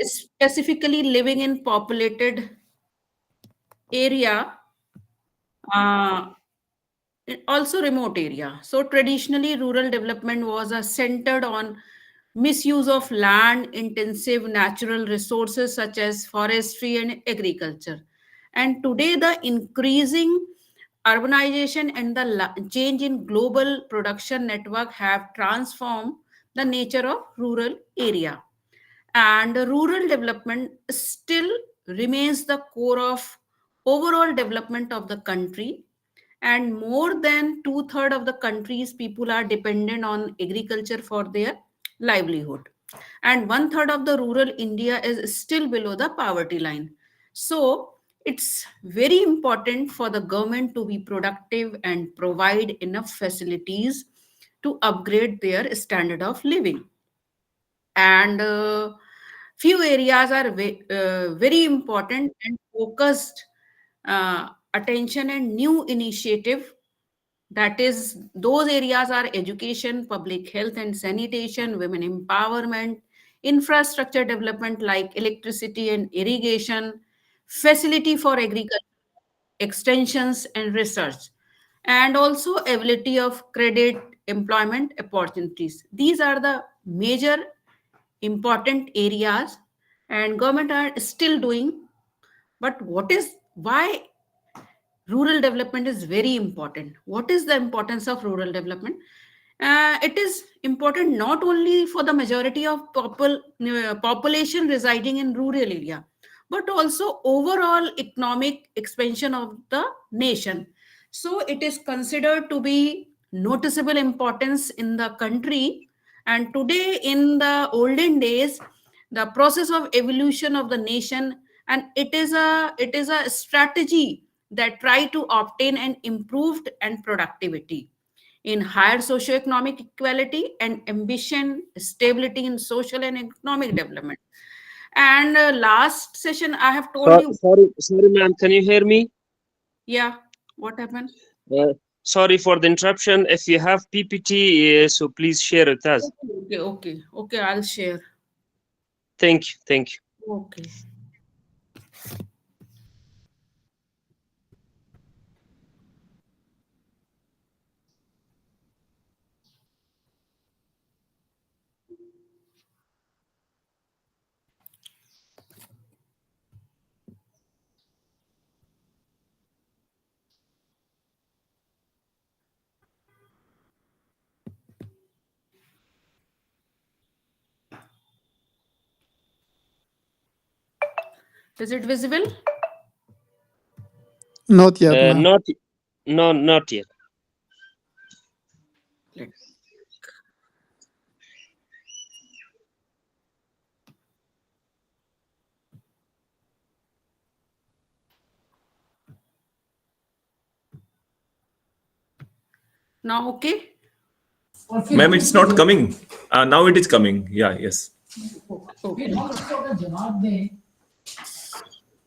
specifically living in populated area, uh, also remote area. So traditionally, rural development was centered on misuse of land intensive natural resources such as forestry and agriculture. And today, the increasing urbanization and the change in global production network have transformed the nature of rural area. And rural development still remains the core of overall development of the country, and more than two-thirds of the country's people are dependent on agriculture for their livelihood, and one-third of the rural India is still below the poverty line. So it's very important for the government to be productive and provide enough facilities to upgrade their standard of living. And few areas are very important and focused attention and new initiative. That is, those areas are education, public health and sanitation, women empowerment, infrastructure development like electricity and irrigation, facility for agriculture, extensions and research, and also ability of credit, employment opportunities. These are the major important areas, and government are still doing. But what is why rural development is very important? What is the importance of rural development? It is important not only for the majority of population residing in rural area, but also overall economic expansion of the nation. So it is considered to be noticeable importance in the country. And today, in the olden days, the process of evolution of the nation, and it is a strategy that try to obtain an improved and productivity in higher socioeconomic equality and ambition, stability in social and economic development. And last session, I have told you, Sorry, ma'am. Can you hear me? yeah, what happened? Uh, Sorry for the interruption. If you have PPT, so please share it with us. Okay, I'll share. Thank you. Okay. Is it visible? Not yet, ma'am. Not yet. Let- Now, okay. Ma'am, it's not coming. Now it is coming. Yeah, yes. Okay.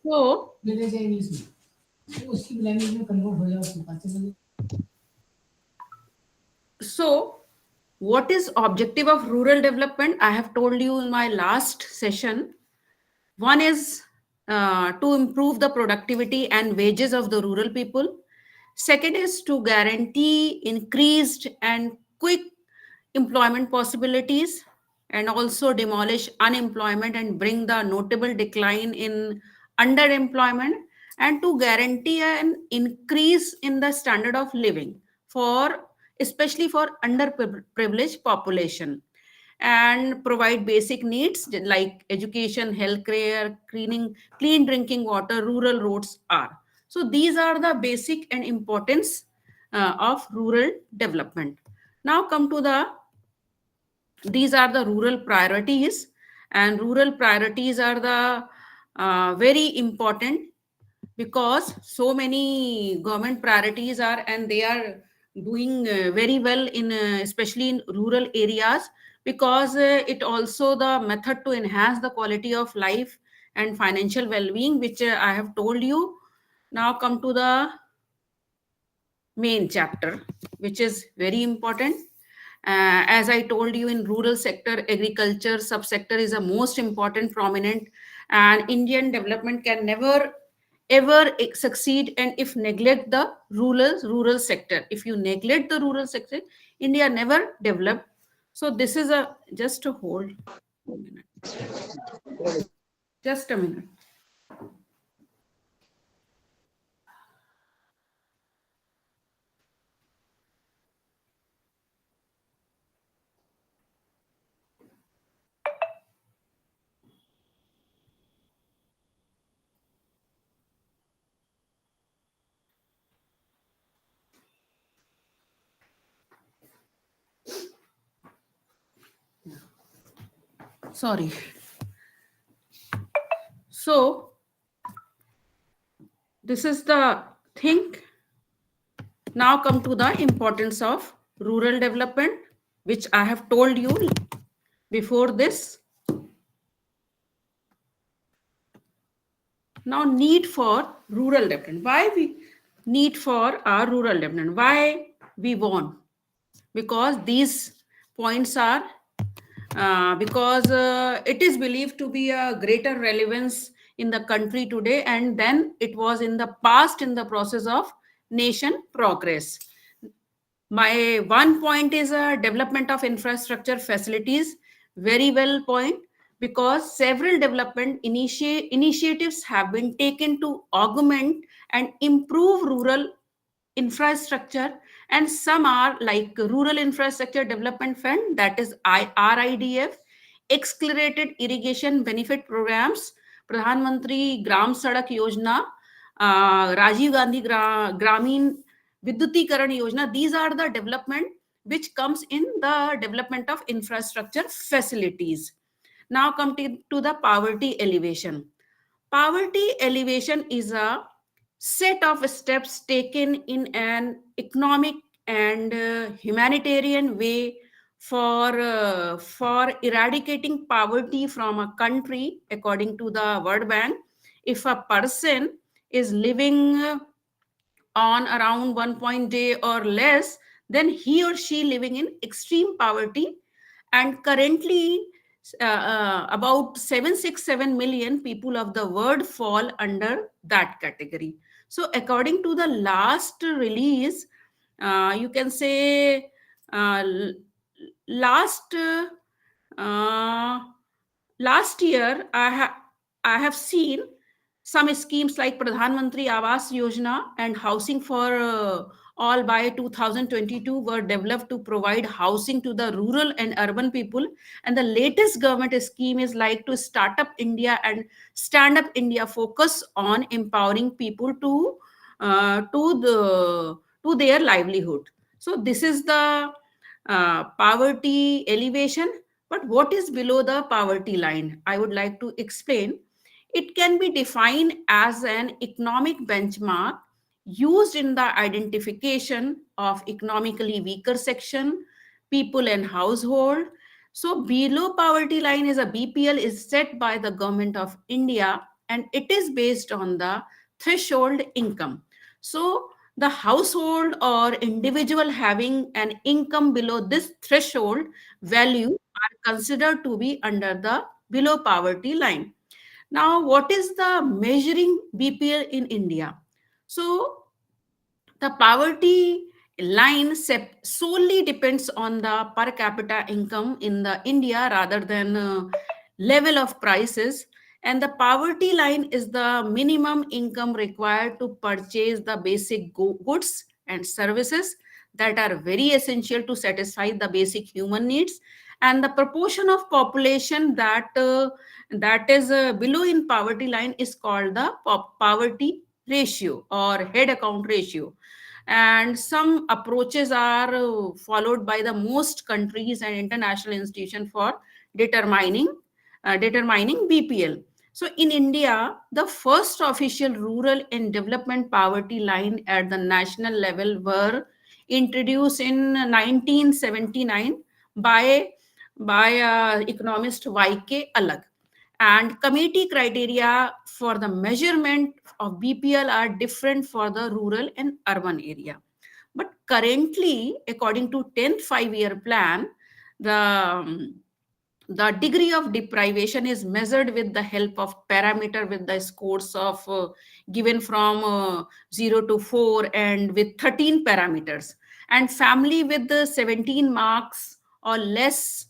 So, so what is objective of rural development? I have told you in my last session. One is to improve the productivity and wages of the rural people. Second is to guarantee increased and quick employment possibilities, and also demolish unemployment and bring the notable decline in underemployment, and to guarantee an increase in the standard of living for, especially for underprivileged population, and provide basic needs like education, healthcare, clean drinking water, rural roads are. So these are the basic and importance of rural development. Now come to these are the rural priorities, and rural priorities are the very important, because so many government priorities are, and they are doing very well in especially in rural areas, because it also the method to enhance the quality of life and financial well-being, which I have told you. Now come to the main chapter, which is very important. As I told you, in rural sector, agriculture subsector is a most important, prominent, and Indian development can never ever succeed and if neglect the rural sector. If you neglect the rural sector, India never develop. So this is a just a hold. Just a minute. Sorry. So this is the thing. Now come to the importance of rural development, which I have told you before this. Now need for rural development. Why we need for our rural development? Why we want? Because these points are because it is believed to be a greater relevance in the country today and then it was in the past in the process of nation progress. My one point is a development of infrastructure facilities. Very well point, because several development initiatives have been taken to augment and improve rural infrastructure, and some are like Rural Infrastructure Development Fund, that is RIDF, accelerated irrigation benefit programs, Pradhan Mantri Gram Sadak Yojana, Rajiv Gandhi Gramin Vidyutikaran Yojana. These are the development which comes in the development of infrastructure facilities. Now come to the poverty elevation. Poverty elevation is a set of steps taken in an economic and humanitarian way for eradicating poverty from a country. According to the World Bank, if a person is living on around 1 day or less, then he or she living in extreme poverty. And currently about 767 million people of the world fall under that category. So according to the last release, you can say last uh, last year I have seen some schemes like Pradhan Mantri Awas Yojana and Housing for All by 2022 were developed to provide housing to the rural and urban people. And the latest government scheme is like to Start Up India and Stand Up India, focus on empowering people to their livelihood. So this is the poverty elevation. But what is below the poverty line? I would like to explain. It can be defined as an economic benchmark used in the identification of economically weaker section, people and household. So below poverty line is a BPL is set by the government of India and it is based on the threshold income. So the household or individual having an income below this threshold value are considered to be under the below poverty line. Now, what is the measuring BPL in India? So, the poverty line solely depends on the per capita income in the India rather than level of prices. And the poverty line is the minimum income required to purchase the basic goods and services that are very essential to satisfy the basic human needs. And the proportion of population that is below in poverty line is called the poverty ratio or head account ratio. And some approaches are followed by the most countries and international institutions for determining BPL. So in India, the first official rural and development poverty line at the national level were introduced in 1979 by economist YK Alag. And committee criteria for the measurement of BPL are different for the rural and urban area. But currently, according to 10th five-year plan, the degree of deprivation is measured with the help of parameter with the scores of given from 0 to 4 and with 13 parameters, and family with the 17 marks or less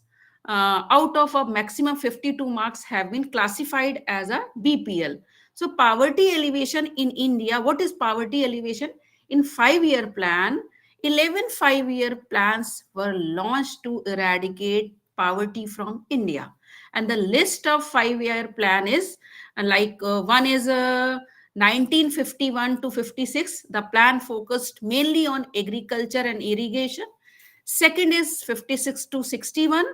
out of a maximum 52 marks have been classified as a BPL. So poverty elevation in India, what is poverty elevation? In 5-year plan, 11 5-year plans were launched to eradicate poverty from India. And the list of 5-year plan is one is 1951 to 56. The plan focused mainly on agriculture and irrigation. Second is 56 to 61.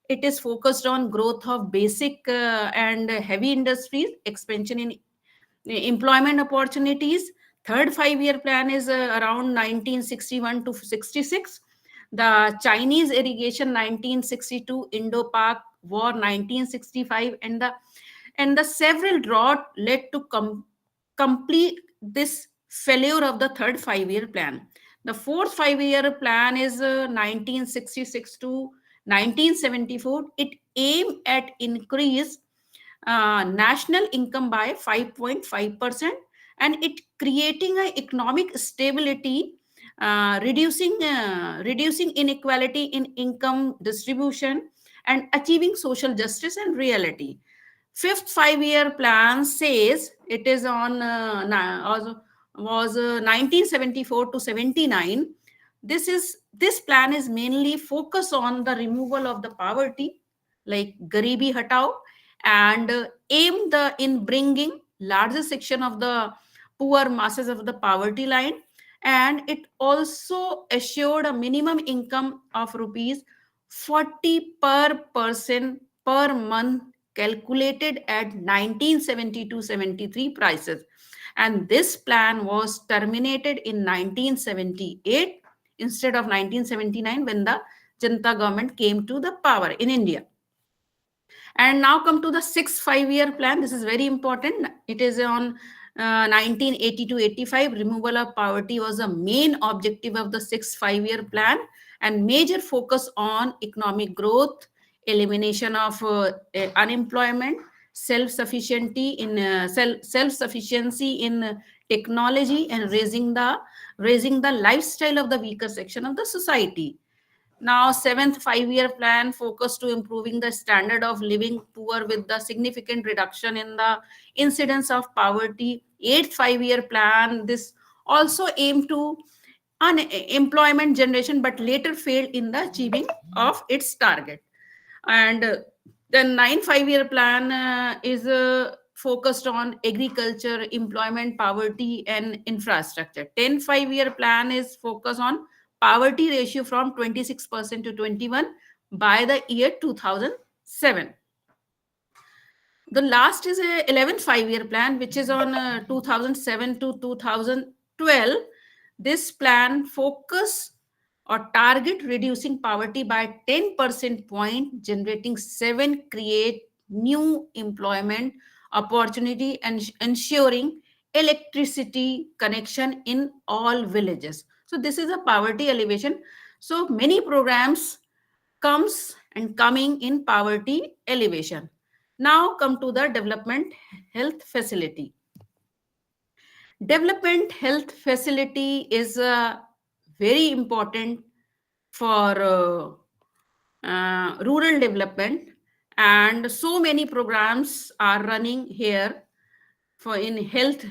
It is focused on growth of basic and heavy industries, expansion in employment opportunities. Third 5-year plan is around 1961 to 66. The Chinese irrigation 1962, Indo-Pak War 1965, and the several drought led to complete this failure of the third 5-year plan. The fourth 5-year plan is 1966 to 1974. It aimed at increase national income by 5.5%, and it creating an economic stability, reducing inequality in income distribution, and achieving social justice and reality. Fifth 5-year plan says it is on was 1974 to 79. This plan is mainly focused on the removal of the poverty, like Garibi Hatao, and aimed in bringing larger section of the poor masses of the poverty line. And it also assured a minimum income of rupees 40 per person per month, calculated at 1972-73 prices. And this plan was terminated in 1978 instead of 1979, when the Janata government came to the power in India. And now come to the sixth 5-year plan. This is very important. It is on 1980 to 85. Removal of poverty was a main objective of the sixth 5-year plan, and major focus on economic growth, elimination of unemployment, self-sufficiency in technology, and raising the lifestyle of the weaker section of the society. Now, seventh 5-year plan focused to improving the standard of living poor with the significant reduction in the incidence of poverty. Eighth 5-year plan, this also aimed to employment generation, but later failed in the achieving of its target. And the ninth 5-year plan is focused on agriculture, employment, poverty, and infrastructure. 10th 5-year plan is focused on poverty ratio from 26% to 21 by the year 2007. The last is a 11th 5-year plan, which is on 2007 to 2012. This plan focus or target reducing poverty by 10% point, generating 7 create new employment opportunity, and ensuring electricity connection in all villages. So this is a poverty elevation. So many programs comes and coming in poverty elevation. Now come to the development health facility. Development health facility is very important for rural development, and so many programs are running here for in health,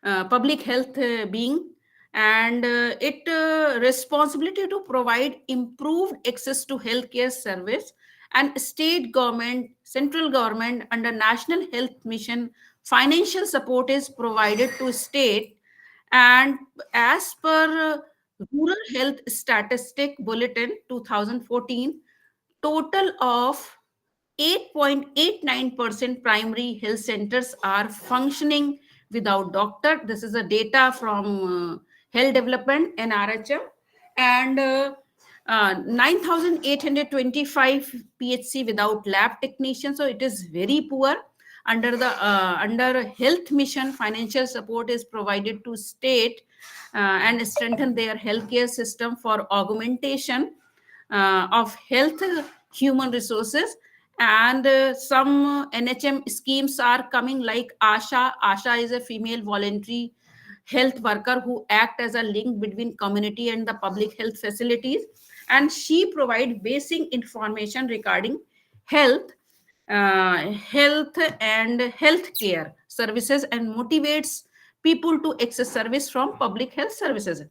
public health being, and it responsibility to provide improved access to healthcare service, and state government, central government under National Health Mission, financial support is provided to state. And as per Rural Health Statistic Bulletin 2014, total of 8.89% primary health centers are functioning without doctor. This is a data from Health Development, NRHM, and 9,825 PHC without lab technicians. So it is very poor. under health mission, financial support is provided to state and strengthen their healthcare system for augmentation of health human resources. And some NHM schemes are coming, like ASHA. ASHA is a female voluntary health worker who act as a link between community and the public health facilities, and she provide basic information regarding health health and healthcare services and motivates people to access service from public health services.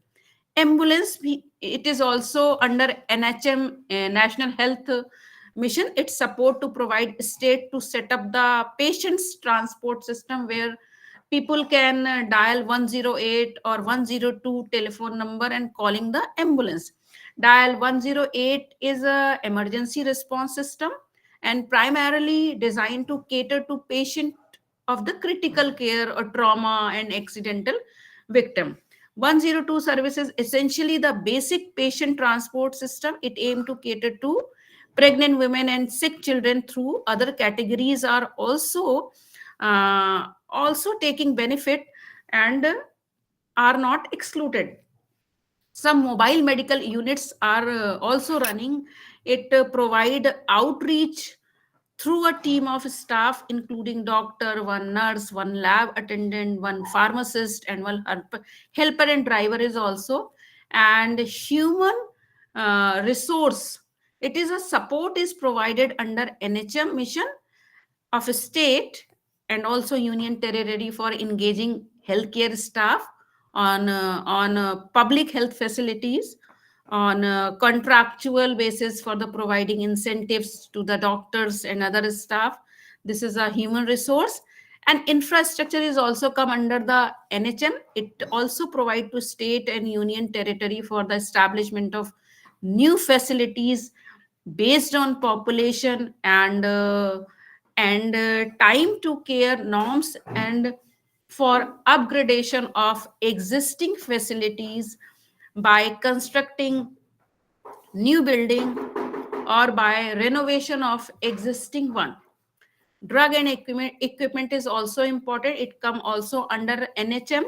Ambulance, it is also under NHM, National Health Mission. Its support to provide state to set up the patient's transport system, where people can dial 108 or 102 telephone number and calling the ambulance. Dial 108 is a emergency response system and primarily designed to cater to patient of the critical care or trauma and accidental victim. 102 service is essentially the basic patient transport system. It aims to cater to pregnant women and sick children through. Other categories are also taking benefit and are not excluded. Some mobile medical units are also running. It provide outreach through a team of staff, including doctor, one nurse, one lab attendant, one pharmacist, and one helper and driver is also. And human resource, it is a support is provided under NHM mission of a state and also union territory for engaging healthcare staff on public health facilities on a contractual basis for the providing incentives to the doctors and other staff. This is a human resource. And infrastructure is also come under the NHM. It also provide to state and union territory for the establishment of new facilities based on population and time to care norms, and for upgradation of existing facilities by constructing new building or by renovation of existing one. Drug and equipment is also important. It come also under NHM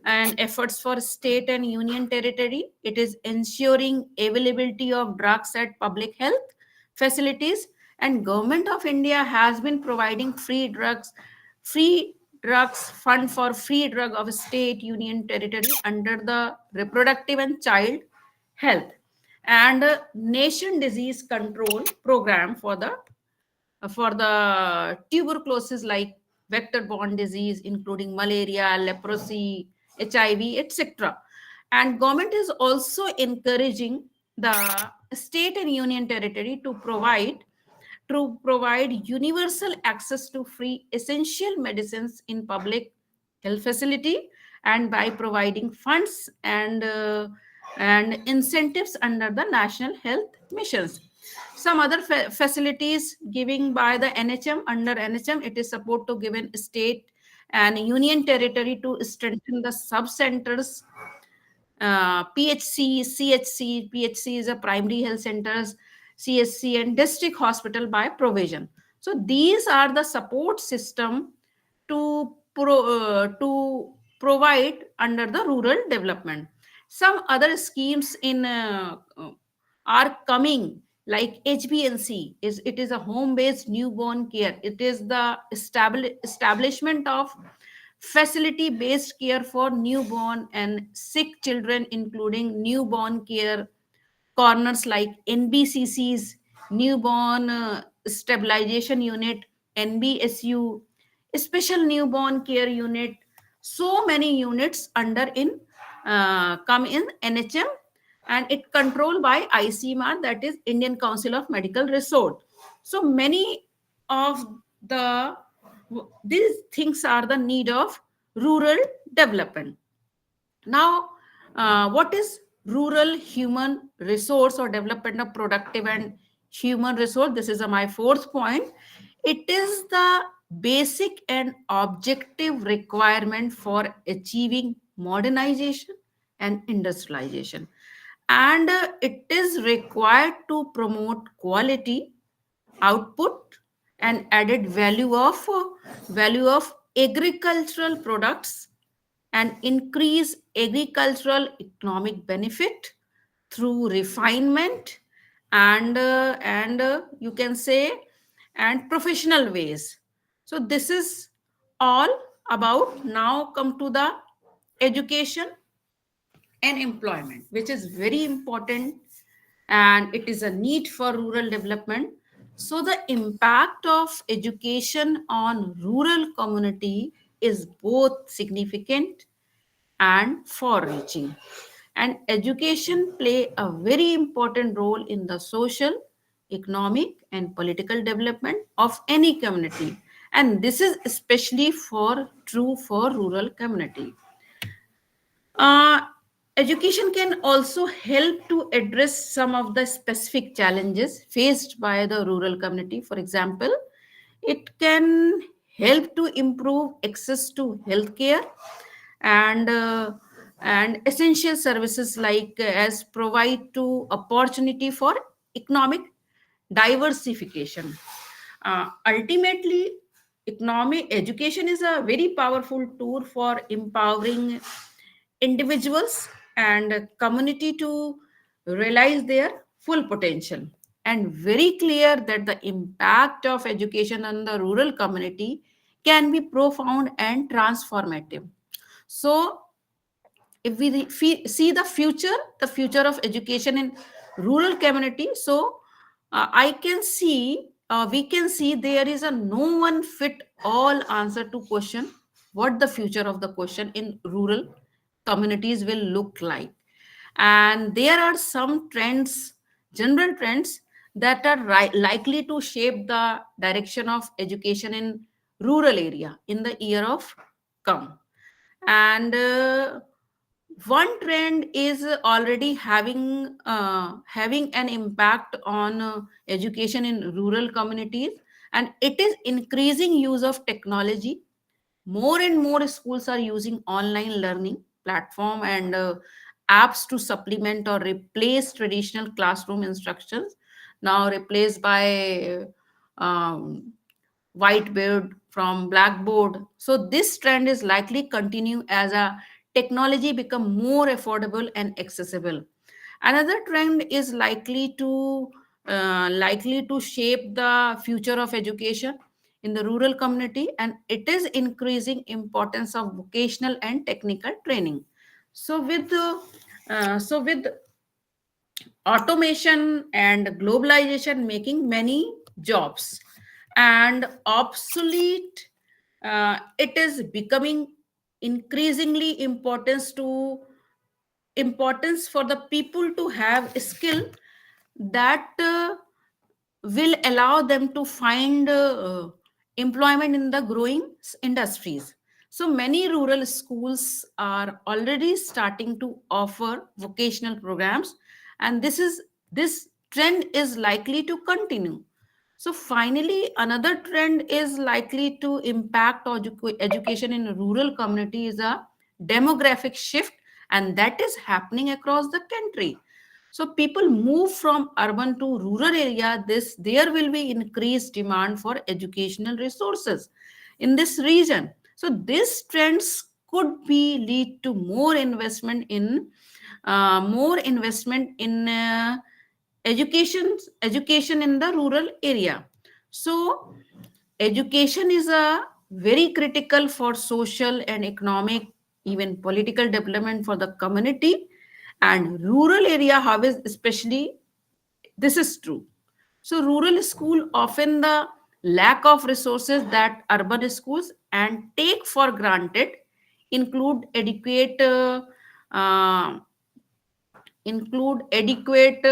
and efforts for state and union territory. It is ensuring availability of drugs at public health facilities, and government of India has been providing free drugs fund for free drug of state, union territory under the reproductive and child health, and nation disease control program for the tuberculosis, like vector-borne disease, including malaria, leprosy, HIV, etc. And government is also encouraging the state and union territory to provide universal access to free essential medicines in public health facility, and by providing funds and incentives under the national health missions. Some other facilities giving by the NHM, under NHM, it is support to given state and union territory to strengthen the sub centers, PHC, CHC. PHC is a primary health centers, CSC, and district hospital by provision. So these are the support system to provide under the rural development. Some other schemes in are coming, like HBNC. It is a home based newborn care. It is the establishment of facility based care for newborn and sick children, including newborn care corners like NBCCs, newborn stabilization unit, NBSU, special newborn care unit. So many units under in come in NHM, and it controlled by ICCR, that is Indian Council of Medical Research. So many of the these things are the need of rural development. Now, what is rural human resource or development of productive and human resource? This is my fourth point. It is the basic and objective requirement for achieving modernization and industrialization. And it is required to promote quality, output, and added value of agricultural products and increase agricultural economic benefit through refinement and you can say and professional ways. So this is all about. Now come to the education and employment, which is very important, and it is a need for rural development. So the impact of education on rural community is both significant and far reaching, and education play a very important role in the social, economic and political development of any community, and this is especially true for rural community. uh, Education can also help to address some of the specific challenges faced by the rural community. For example, it can help to improve access to healthcare and and essential services, like as provide to opportunity for economic diversification. Ultimately, economic education is a very powerful tool for empowering individuals and community to realize their full potential, and very clear that the impact of education on the rural community can be profound and transformative. So if see the future of education in rural community, so I can see we can see there is a no one fit all answer to question what the future of the question in rural communities will look like. And there are some trends, general trends, that are likely to shape the direction of education in rural area in the year of come. And one trend is already having an impact on education in rural communities, and it is increasing use of technology. More and more schools are using online learning platform and apps to supplement or replace traditional classroom instructions, now replaced by whiteboard from blackboard. So this trend is likely continue as a technology become more affordable and accessible. Another trend is likely to shape the future of education in the rural community, and it is increasing importance of vocational and technical training. So with automation and globalization making many jobs and obsolete, it is becoming increasingly importance for the people to have a skill that will allow them to find employment in the growing industries. So many rural schools are already starting to offer vocational programs, and this trend is likely to continue. So finally, another trend is likely to impact education in rural community is a demographic shift, and that is happening across the country. So people move from urban to rural area. There will be increased demand for educational resources in this region. So these trends could be lead to more investment in education in the rural area. So education is a very critical for social and economic, even political development for the community, and rural area however especially this is true. So rural school often the lack of resources that urban schools and take for granted, include uh, adequate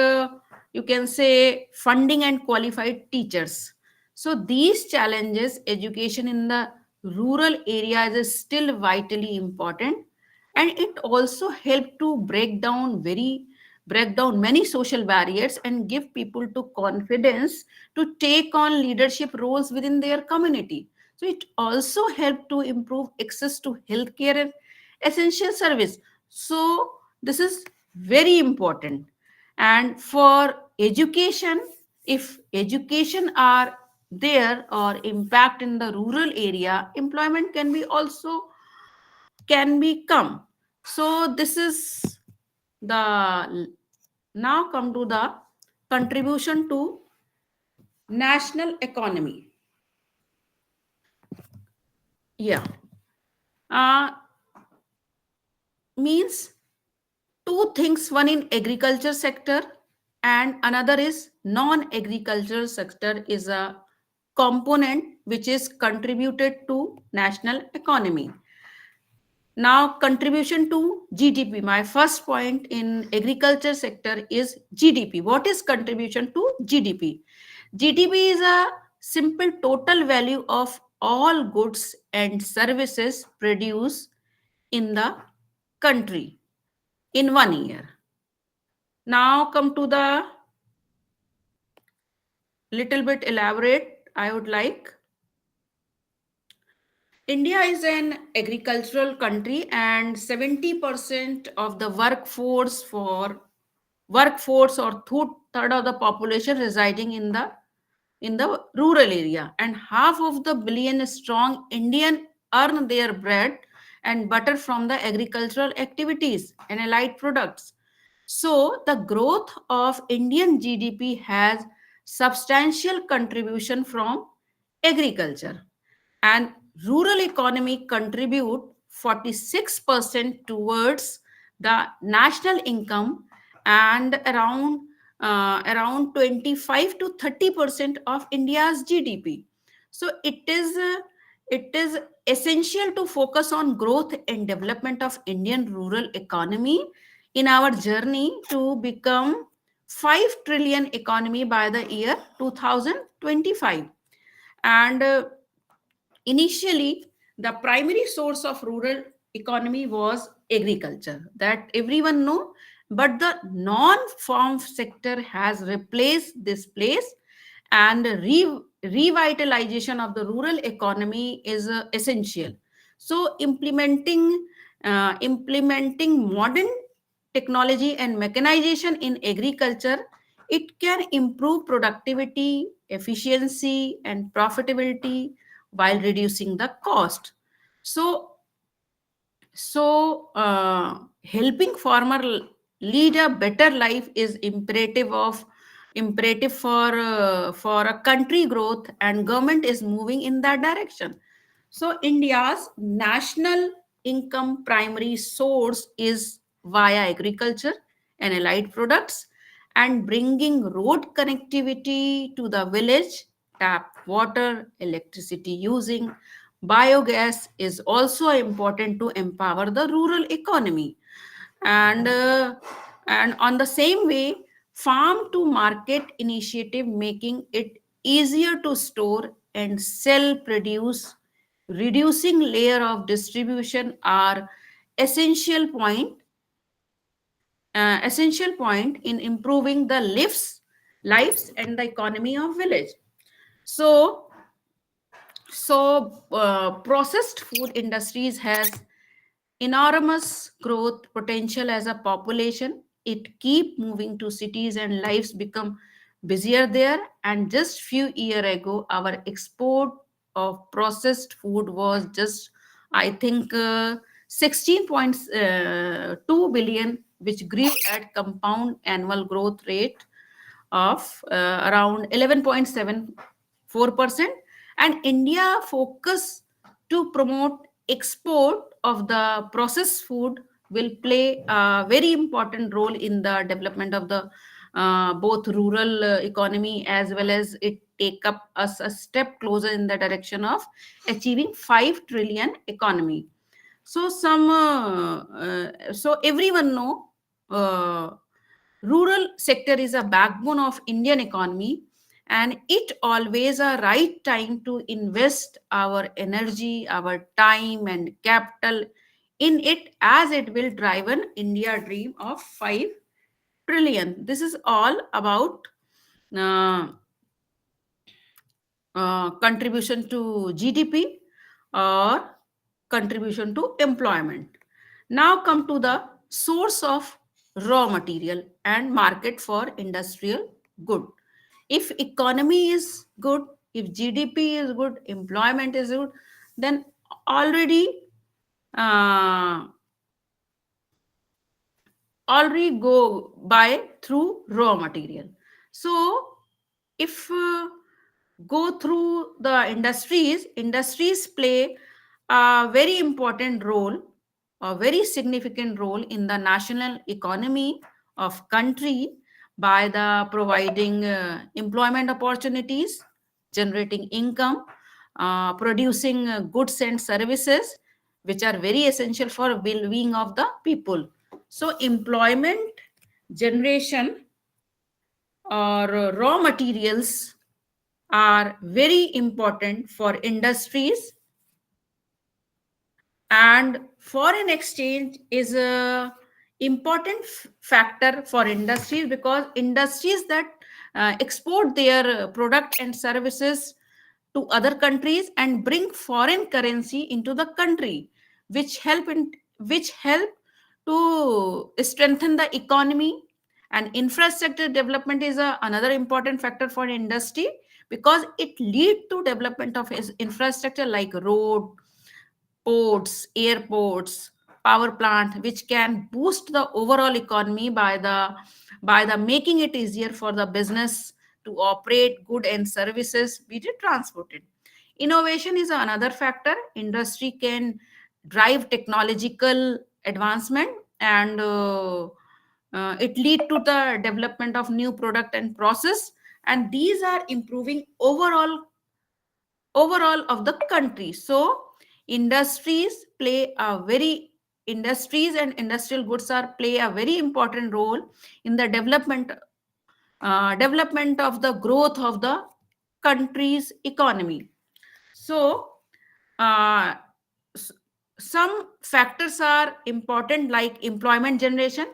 you can say funding and qualified teachers. So these challenges education in the rural areas is still vitally important, and it also help to break down many social barriers and give people to confidence to take on leadership roles within their community. So it also help to improve access to healthcare and essential service. So this is very important. And for education, if education are there or impact in the rural area, employment can become. So this is the now come to the contribution to national economy. Yeah. Means two things, one in agriculture sector and another is non-agricultural sector is a component which is contributed to national economy. Now contribution to GDP. My first point in agriculture sector is GDP. What is contribution to GDP? GDP is a simple total value of all goods and services produced in the country in 1 year. Now come to the little bit elaborate. I would like. India is an agricultural country and 70% of the workforce or third of the population residing in the rural area, and half of the billion strong Indian earn their bread and butter from the agricultural activities and allied products. So the growth of Indian GDP has substantial contribution from agriculture, and rural economy contribute 46% towards the national income, and around 25 to 30% of India's GDP. So it is essential to focus on growth and development of Indian rural economy in our journey to become 5 trillion economy by the year 2025. And initially, the primary source of rural economy was agriculture, that everyone know, but the non-farm sector has replaced this place, and revitalization of the rural economy is essential. So implementing modern technology and mechanization in agriculture, it can improve productivity, efficiency, and profitability while reducing the cost. So helping farmer lead a better life is imperative for a country growth, and government is moving in that direction. So India's national income primary source is via agriculture and allied products, and bringing road connectivity to the village, tap water, electricity using biogas is also important to empower the rural economy. And uh, and on the same way, farm to market initiative making it easier to store and sell produce, reducing layer of distribution are essential point essential point in improving the lives and the economy of village. So so processed food industries has enormous growth potential as a population. It keep moving to cities and lives become busier there. And just few year ago, our export of processed food was just, I think, 16.2 billion, which grew at compound annual growth rate of around 11.74%. And India focus to promote export of the processed food will play a very important role in the development of the both rural economy, as well as it take up us a step closer in the direction of achieving 5 trillion economy. So everyone know, rural sector is a backbone of Indian economy, and it always a right time to invest our energy, our time and capital in it, as it will drive an India dream of 5 trillion. This is all about uh, contribution to GDP or contribution to employment. Now come to the source of raw material and market for industrial good. If economy is good, If GDP is good, employment is good, then already go by through raw material. So if go through the industries play a very important role, a very significant role in the national economy of country by the providing employment opportunities, generating income, producing goods and services which are very essential for well-being of the people. So employment generation or raw materials are very important for industries, and foreign exchange is a important factor for industries, because industries that export their product and services to other countries and bring foreign currency into the country, which help to strengthen the economy. And infrastructure development is another important factor for industry, because it lead to development of infrastructure like road, ports, airports, power plant, which can boost the overall economy by the making it easier for the business to operate good and services be it transported. Innovation is another factor. Industry can drive technological advancement, and it lead to the development of new product and process, and these are improving overall of the country. So industries play a very industries and industrial goods are play a very important role in the development of the growth of the country's economy. So uh, s- some factors are important like employment generation.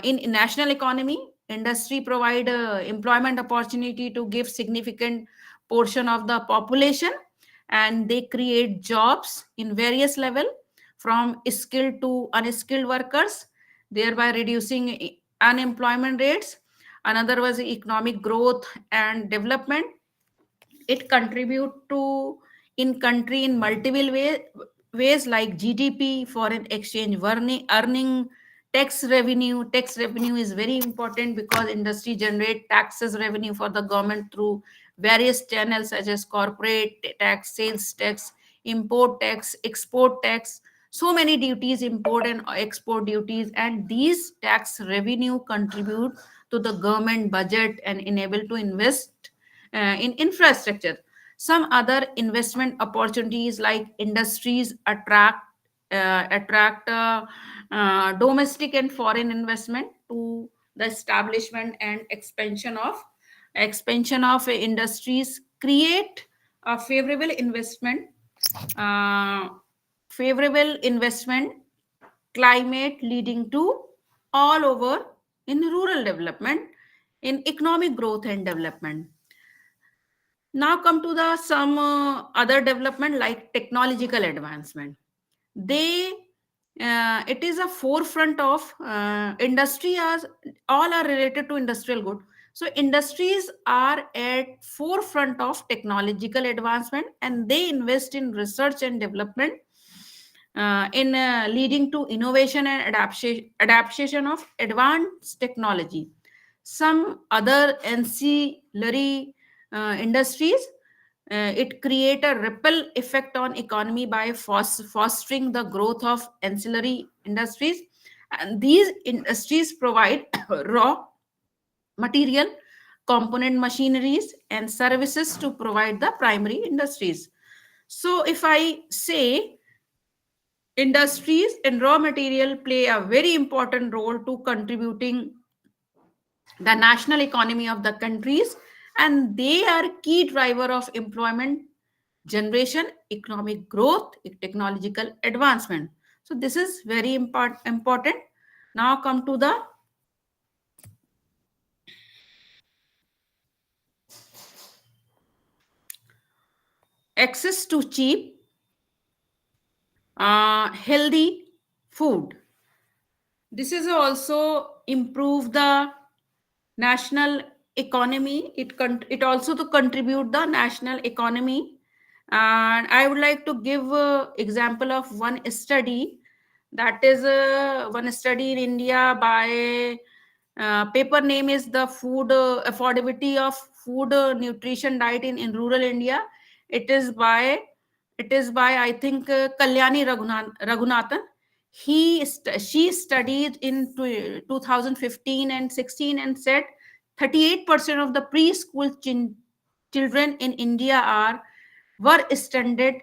In national economy, industry provide employment opportunity to give significant portion of the population, and they create jobs in various level, from skilled to unskilled workers, thereby reducing unemployment rates. Another was economic growth and development. It contribute to in country in multiple ways like GDP, foreign exchange, earning, tax revenue is very important, because industry generate taxes revenue for the government through various channels such as corporate tax, sales tax, import tax, export tax. So many duties, import and export duties, and these tax revenue contribute to the government budget and enable to invest in infrastructure. Some other investment opportunities like industries attract domestic and foreign investment to the establishment and expansion of industries, create a uh, favorable investment climate, leading to all over in rural development, in economic growth and development. Now come to the some other development like technological advancement. They it is a forefront of industry, as all are related to industrial good. So industries are at forefront of technological advancement, and they invest in research and development in leading to innovation and adaptation of advanced technology. Some other ancillary industries, it create a ripple effect on economy by fostering the growth of ancillary industries, and these industries provide raw material, component machineries and services to provide the primary industries. So if I say industries and raw material play a very important role to contributing the national economy of the countries, and they are key driver of employment generation, economic growth, technological advancement. So this is very important. Now come to the access to cheap healthy food. This is also improve the national economy. It also to contribute the national economy. And I would like to give example of one study, that is one study in India by paper name is the food affordability of food nutrition diet in rural India. It is by I think Kalyani Raghunathan. She studied in 2015 and 16 and said 38% of the preschool children in India were stunted,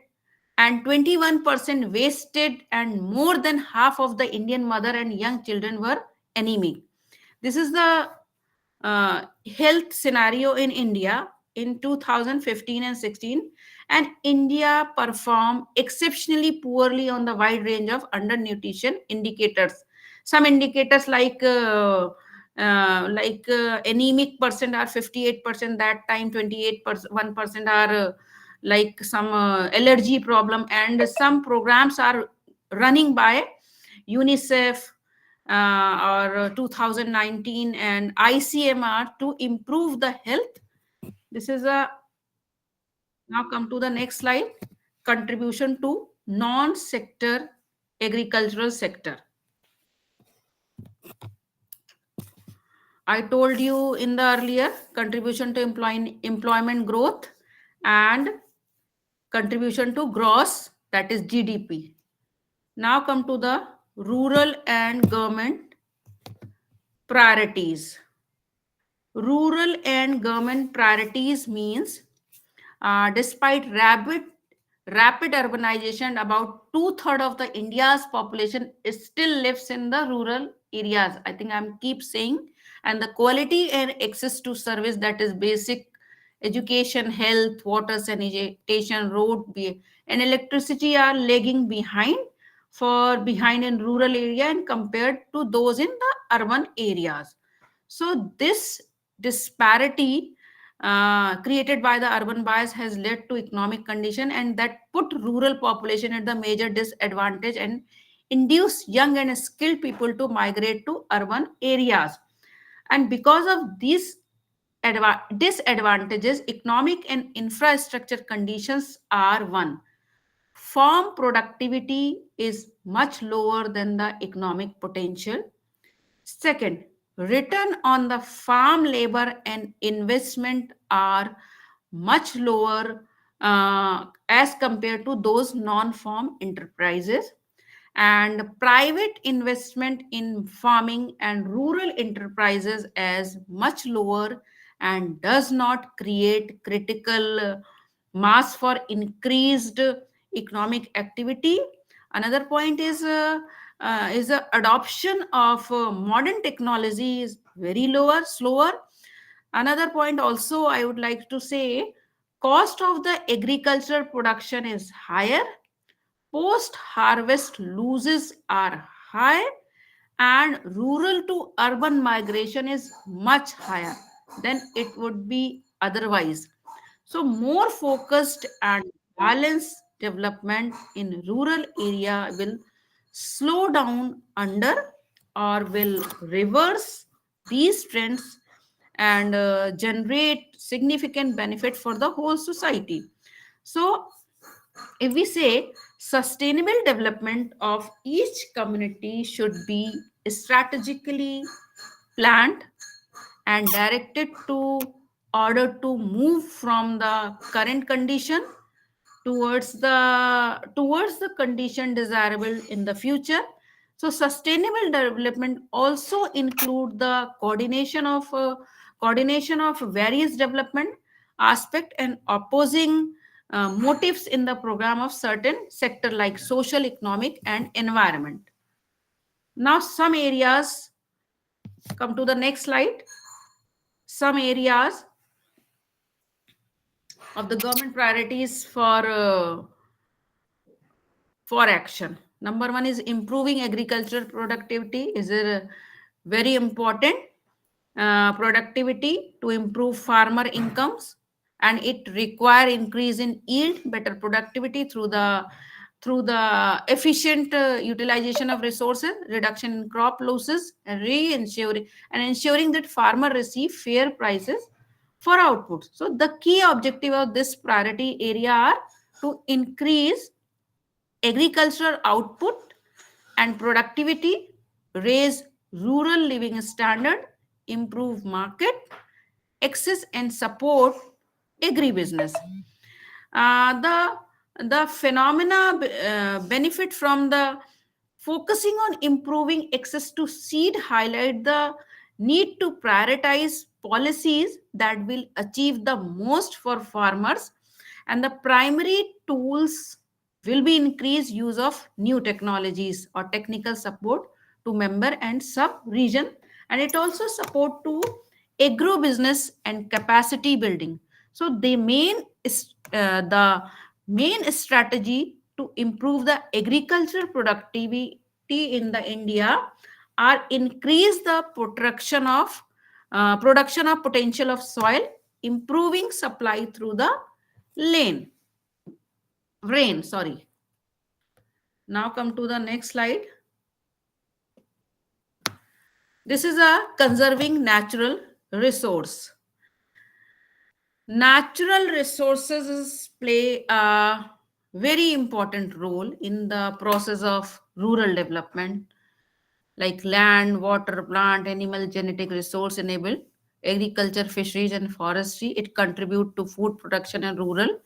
and 21% wasted, and more than half of the Indian mother and young children were anemic. This is the health scenario in India in 2015 and 16, and India performed exceptionally poorly on the wide range of undernutrition indicators. Some indicators anemic percent are 58%, that time 28%, 1% are like some allergy problem, and some programs are running by UNICEF or 2019 and ICMR to improve the health. This is a now come to the next slide. Contribution to non-sector agricultural sector. I told you in the earlier contribution to employment growth and contribution to gross, that is GDP. Now come to the rural and government priorities. Rural and government priorities means despite rapid urbanization, about 2/3 of the India's population still lives in the rural areas. I think I'm keep saying, and the quality and access to service, that is basic education, health, water, sanitation, and electricity are lagging behind in rural area and compared to those in the urban areas. So this disparity created by the urban bias has led to economic condition and that put rural population at the major disadvantage and induce young and skilled people to migrate to urban areas. And because of these disadvantages, economic and infrastructure conditions are one. Farm productivity is much lower than the economic potential. Second, return on the farm labor and investment are much lower as compared to those non-farm enterprises. And private investment in farming and rural enterprises is much lower and does not create critical mass for increased economic activity. Another point is the adoption of modern technology is very slower. Another point also I would like to say, cost of the agricultural production is higher, post harvest losses are high, and rural to urban migration is much higher than it would be otherwise. So more focused and balanced development in rural area will slow down under or will reverse these trends and generate significant benefit for the whole society. So if we say sustainable development of each community should be strategically planned and directed to order to move from the current condition towards the condition desirable in the future. So sustainable development also include the coordination of various development aspect and opposing motives in the program of certain sector like social, economic, and environment. Now some areas, come to the next slide. Some areas of the government priorities for action. Number one is improving agricultural productivity is a very important productivity to improve farmer incomes, and it require increase in yield, better productivity through the through the efficient utilization of resources, reduction in crop losses, and ensuring that farmer receive fair prices for outputs. So the key objective of this priority area are to increase agricultural output and productivity, raise rural living standard, improve market access, and support agribusiness. The phenomena benefit from the focusing on improving access to seed highlight the need to prioritize policies that will achieve the most for farmers, and the primary tools will be increased use of new technologies or technical support to member and sub region, and it also support to agro business and capacity building. So the main strategy to improve the agricultural productivity in the India are increase the production of potential of soil, improving supply through the lane rain. Sorry. Now come to the next slide. This is a conserving natural resource. Natural resources play a very important role in the process of rural development, like land, water, plant, animal, genetic resource enable agriculture, fisheries, and forestry. It contribute to food production and rural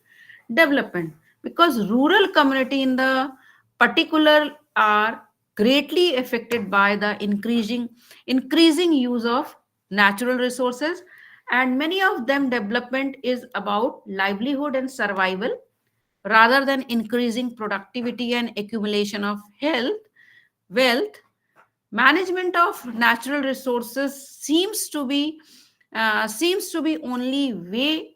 development, because rural community in the particular are greatly affected by the increasing use of natural resources, and many of them development is about livelihood and survival rather than increasing productivity and accumulation of wealth. Management of natural resources seems to be only way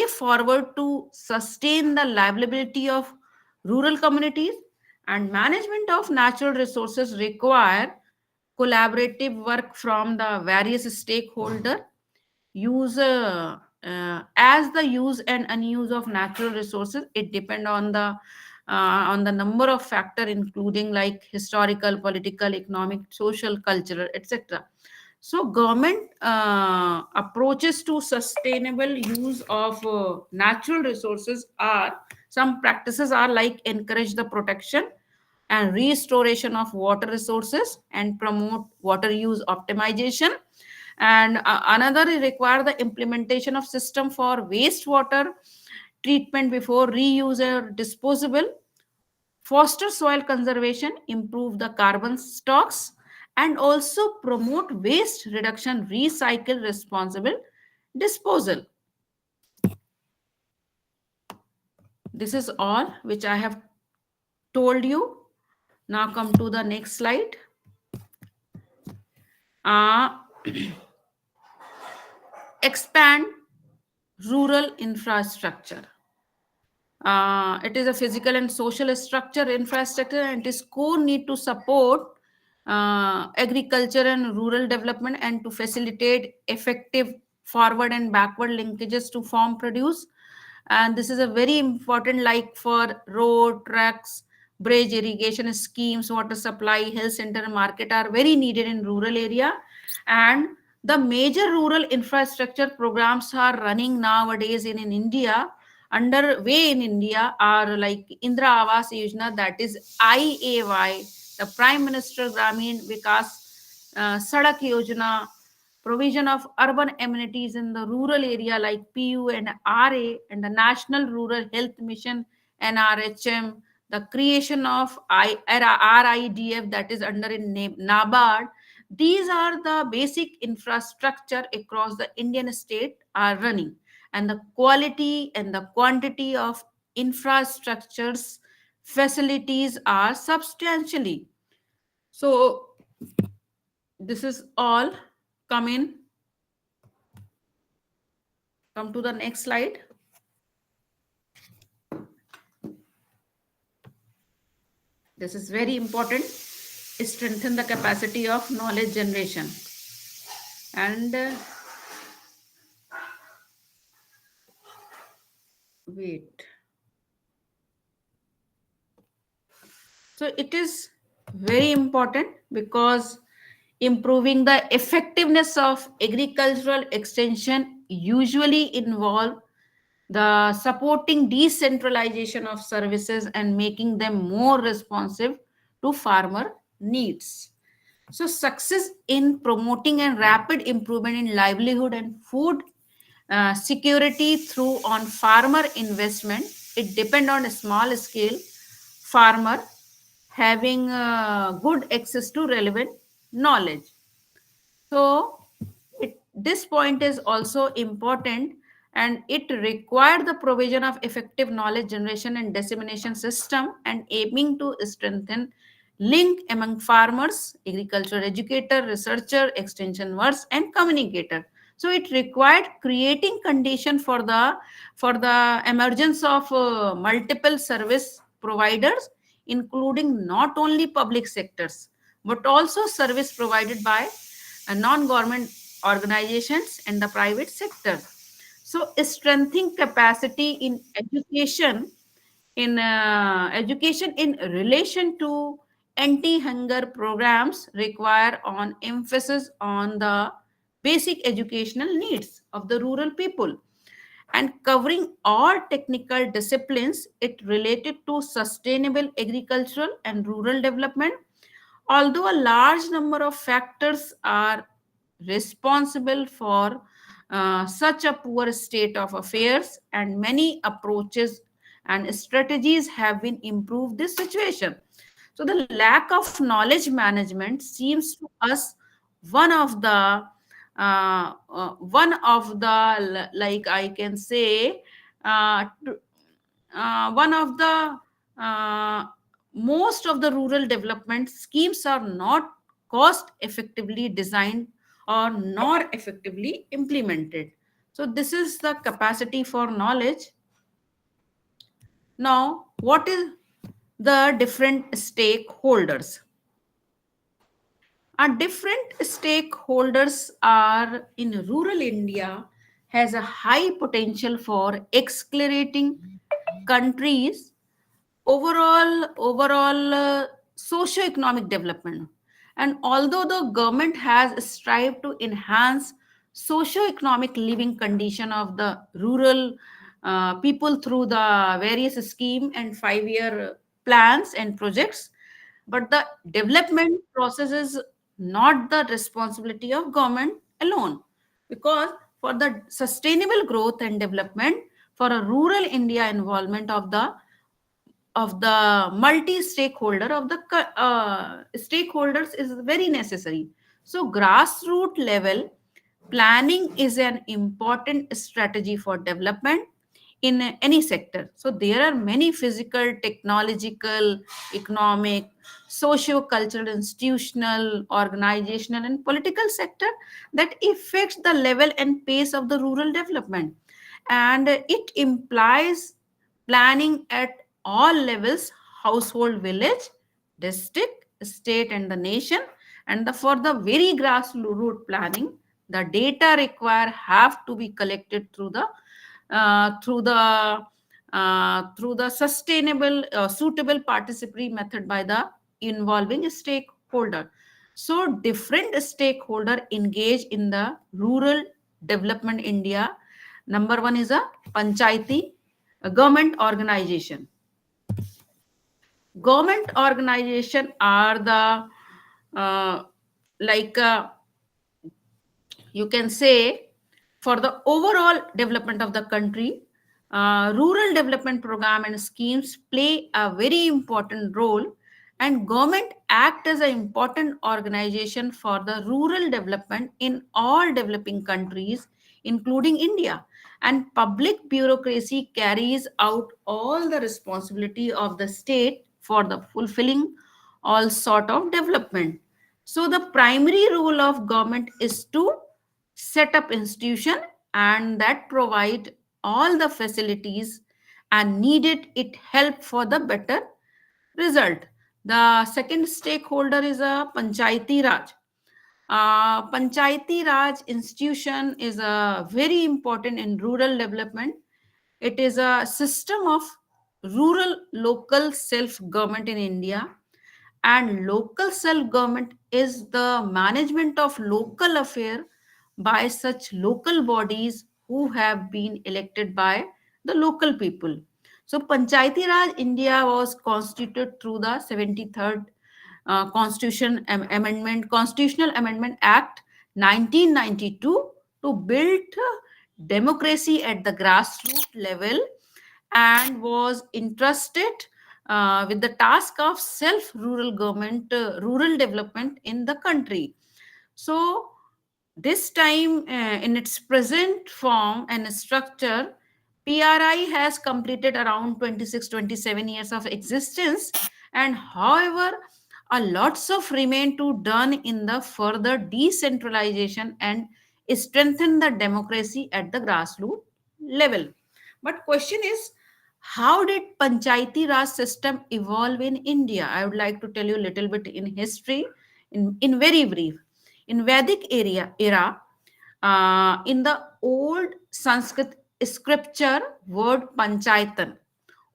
forward to sustain the livability of rural communities. And management of natural resources require collaborative work from the various stakeholder use as the use and unuse of natural resources, it depend on the number of factor, including like historical, political, economic, social, cultural, etc. So government approaches to sustainable use of natural resources are, some practices are like encourage the protection and restoration of water resources and promote water use optimization, and another is require the implementation of system for wastewater treatment before reuse or disposable, foster soil conservation, improve the carbon stocks, and also promote waste reduction, recycle, responsible disposal. This is all which I have told you. Now come to the next slide. Expand rural infrastructure. It is a physical and social structure infrastructure, and its core need to support agriculture and rural development and to facilitate effective forward and backward linkages to farm produce. And this is a very important, like for road, trucks, bridge, irrigation schemes, water supply, health center, market are very needed in rural area. And the major rural infrastructure programs are running nowadays in India, underway in India, are like Indra Awas Yojana, that is IAY, the Prime Minister Gramin Vikas Sadak Yojana, provision of urban amenities in the rural area like PU and RA, and the National Rural Health Mission NRHM, the creation of RIDF, that is under in NABARD. These are the basic infrastructure across the Indian state are running, and the quality and the quantity of infrastructures facilities are substantially. So this is all. Come to the next slide. This is very important. Strengthen the capacity of knowledge generation. And wait. So it is very important because improving the effectiveness of agricultural extension usually involve the supporting decentralization of services and making them more responsive to farmer needs. So success in promoting and rapid improvement in livelihood and food security through on farmer investment, it depend on a small scale farmer having good access to relevant knowledge. So this point is also important, and it required the provision of effective knowledge generation and dissemination system and aiming to strengthen link among farmers, agriculture educator, researcher, extension workers, and communicator. So it required creating condition for the emergence of multiple service providers, including not only public sectors but also service provided by non-government organizations and the private sector. So strengthening capacity in education in relation to anti-hunger programs require on emphasis on the basic educational needs of the rural people and covering all technical disciplines it related to sustainable agricultural and rural development. Although a large number of factors are responsible for such a poor state of affairs, and many approaches and strategies have been improved this situation. So the lack of knowledge management seems to us one of the like I can say one of the uh, most of the rural development schemes are not cost effectively designed or nor effectively implemented. So this is the capacity for knowledge. Now, what is the different stakeholders? Our different stakeholders are in rural India has a high potential for accelerating countries overall socio-economic development. And although the government has strived to enhance socio-economic living condition of the rural people through the various scheme and 5-year plans and projects, but the development process is not the responsibility of government alone, because for the sustainable growth and development for a rural India, involvement of the multi-stakeholder of the stakeholders is very necessary. So grassroots level planning is an important strategy for development in any sector. So there are many physical, technological, economic, socio-cultural, institutional, organizational, and political sector that affects the level and pace of the rural development, and it implies planning at all levels: household, village, district, state, and the nation. And for the very grassroots planning, the data required have to be collected through the sustainable suitable participatory method by the involving stakeholder. So different stakeholder engage in the rural development India. Number one is a panchayati, a government organization. Government organization are the like you can say for the overall development of the country, rural development program and schemes play a very important role, and government act as an important organization for the rural development in all developing countries, including India. And public bureaucracy carries out all the responsibility of the state for the fulfilling all sort of development. So the primary role of government is to set up institution and that provide all the facilities and needed it help for the better result. The second stakeholder is a panchayati raj. Panchayati raj institution is a very important in rural development. It is a system of rural local self government in India And local self-government is the management of local affair by such local bodies who have been elected by the local people. So Panchayati Raj India was constituted through the 73rd Constitutional Amendment Act 1992 to build democracy at the grassroots level, and was entrusted with the task of self rural government, rural development in the country. So this time, in its present form and structure, PRI has completed around 26-27 years of existence, and however, a lots of remain to done in the further decentralization and strengthen the democracy at the grassroots level. But question is, how did Panchayati Raj system evolve in India? I would like to tell you a little bit in history, in very brief. In Vedic era, in the old Sanskrit scripture, word panchayatan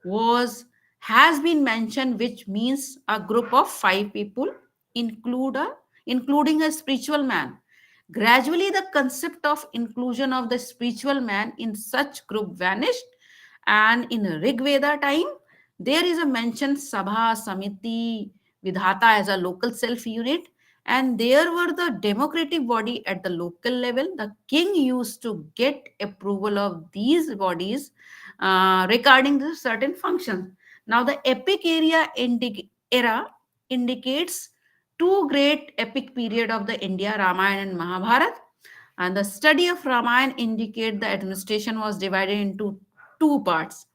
was has been mentioned, which means a group of five people, including a spiritual man. Gradually, the concept of inclusion of the spiritual man in such group vanished, and in Rig Veda time, there is a mention Sabha, Samiti, Vidhata as a local self unit, and there were the democratic body at the local level. The king used to get approval of these bodies regarding the certain functions. Now, the epic era indicates two great epic period of the India, Ramayana and Mahabharata. And the study of Ramayana indicate the administration was divided into two parts,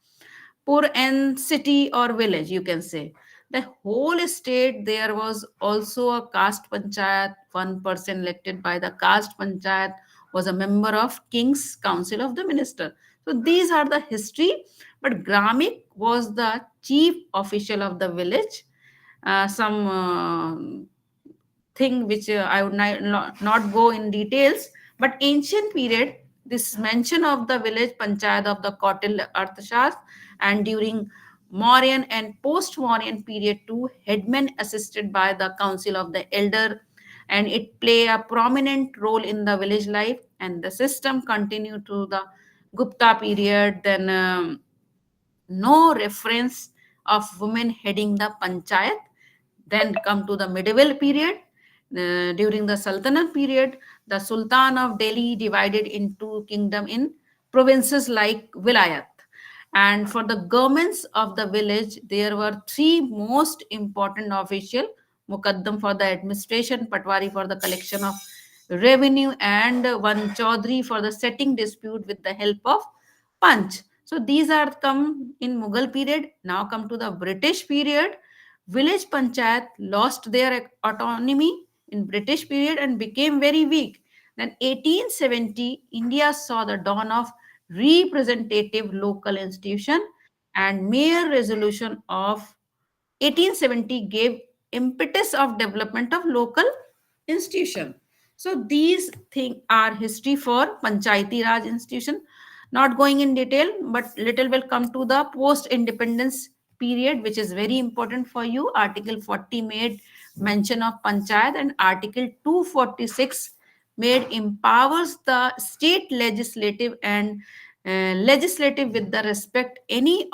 poor and city or village, you can say. The whole state, there was also a caste panchayat. One person elected by the caste panchayat was a member of King's Council of the Minister. So these are the history. But Gramik was the chief official of the village. Some thing which I would not go in details, but ancient period, this mention of the village panchayat of the Kautil Arthashastra, and during Mauryan and post-Mauryan period too, headmen assisted by the council of the elder, and it play a prominent role in the village life, and the system continued to the Gupta period. Then no reference of women heading the panchayat. Then come to the medieval period. During the Sultanate period, the Sultan of Delhi divided into kingdom in provinces like Vilayat. And for the governments of the village, there were three most important official: Mukaddam for the administration, Patwari for the collection of revenue, and one Chaudhry for the setting dispute with the help of Panch. So these are come in Mughal period. Now come to the British period. Village panchayat lost their autonomy in British period and became very weak. Then 1870, India saw the dawn of representative local institution, and Mayor Resolution of 1870 gave impetus of development of local institution. So these things are history for Panchayati Raj institution. Not going in detail, but little will come to the post-independence period, which is very important for you. Article 40 made mention of Panchayat, and Article 246 made empowers the state legislative and legislative with the respect any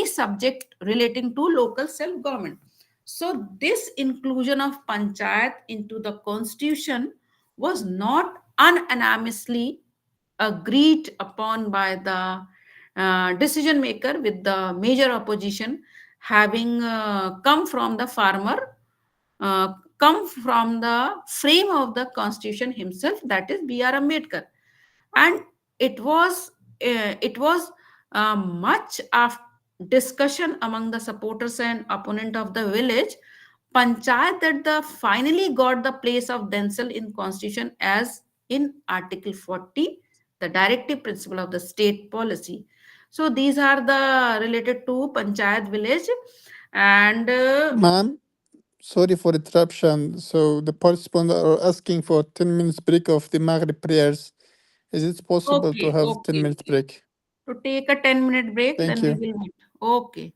subject relating to local self government. So this inclusion of panchayat into the constitution was not unanimously agreed upon by the decision maker, with the major opposition having come from the farmer, come from the frame of the constitution himself, that is B.R. Ambedkar. And it was much of discussion among the supporters and opponent of the village panchayat that the finally got the place of themselves in constitution, as in article 40, the directive principle of the state policy. So these are the related to panchayat village. And Ma'am, sorry for interruption. So the participants are asking for 10 minutes break of the Maghrib prayers. Is it possible to okay, have 10 minutes okay. break? To take a 10-minute minute break, Thank then we you. will meet. Okay.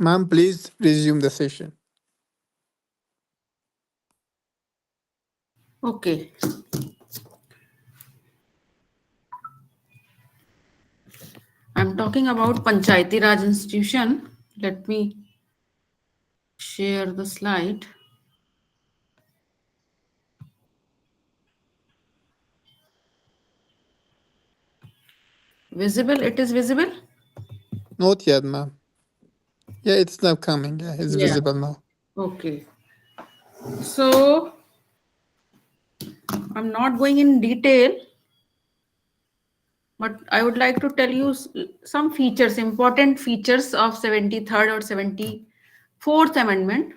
Ma'am, please resume the session. Okay. I'm talking about Panchayati Raj institution. Let me share the slide. Visible? It is visible? Not yet, ma'am. Yeah, it's now coming. Yeah, it's Yeah. visible now. Okay. So I'm not going in detail, but I would like to tell you some features, important features of 73rd or 74th Amendment.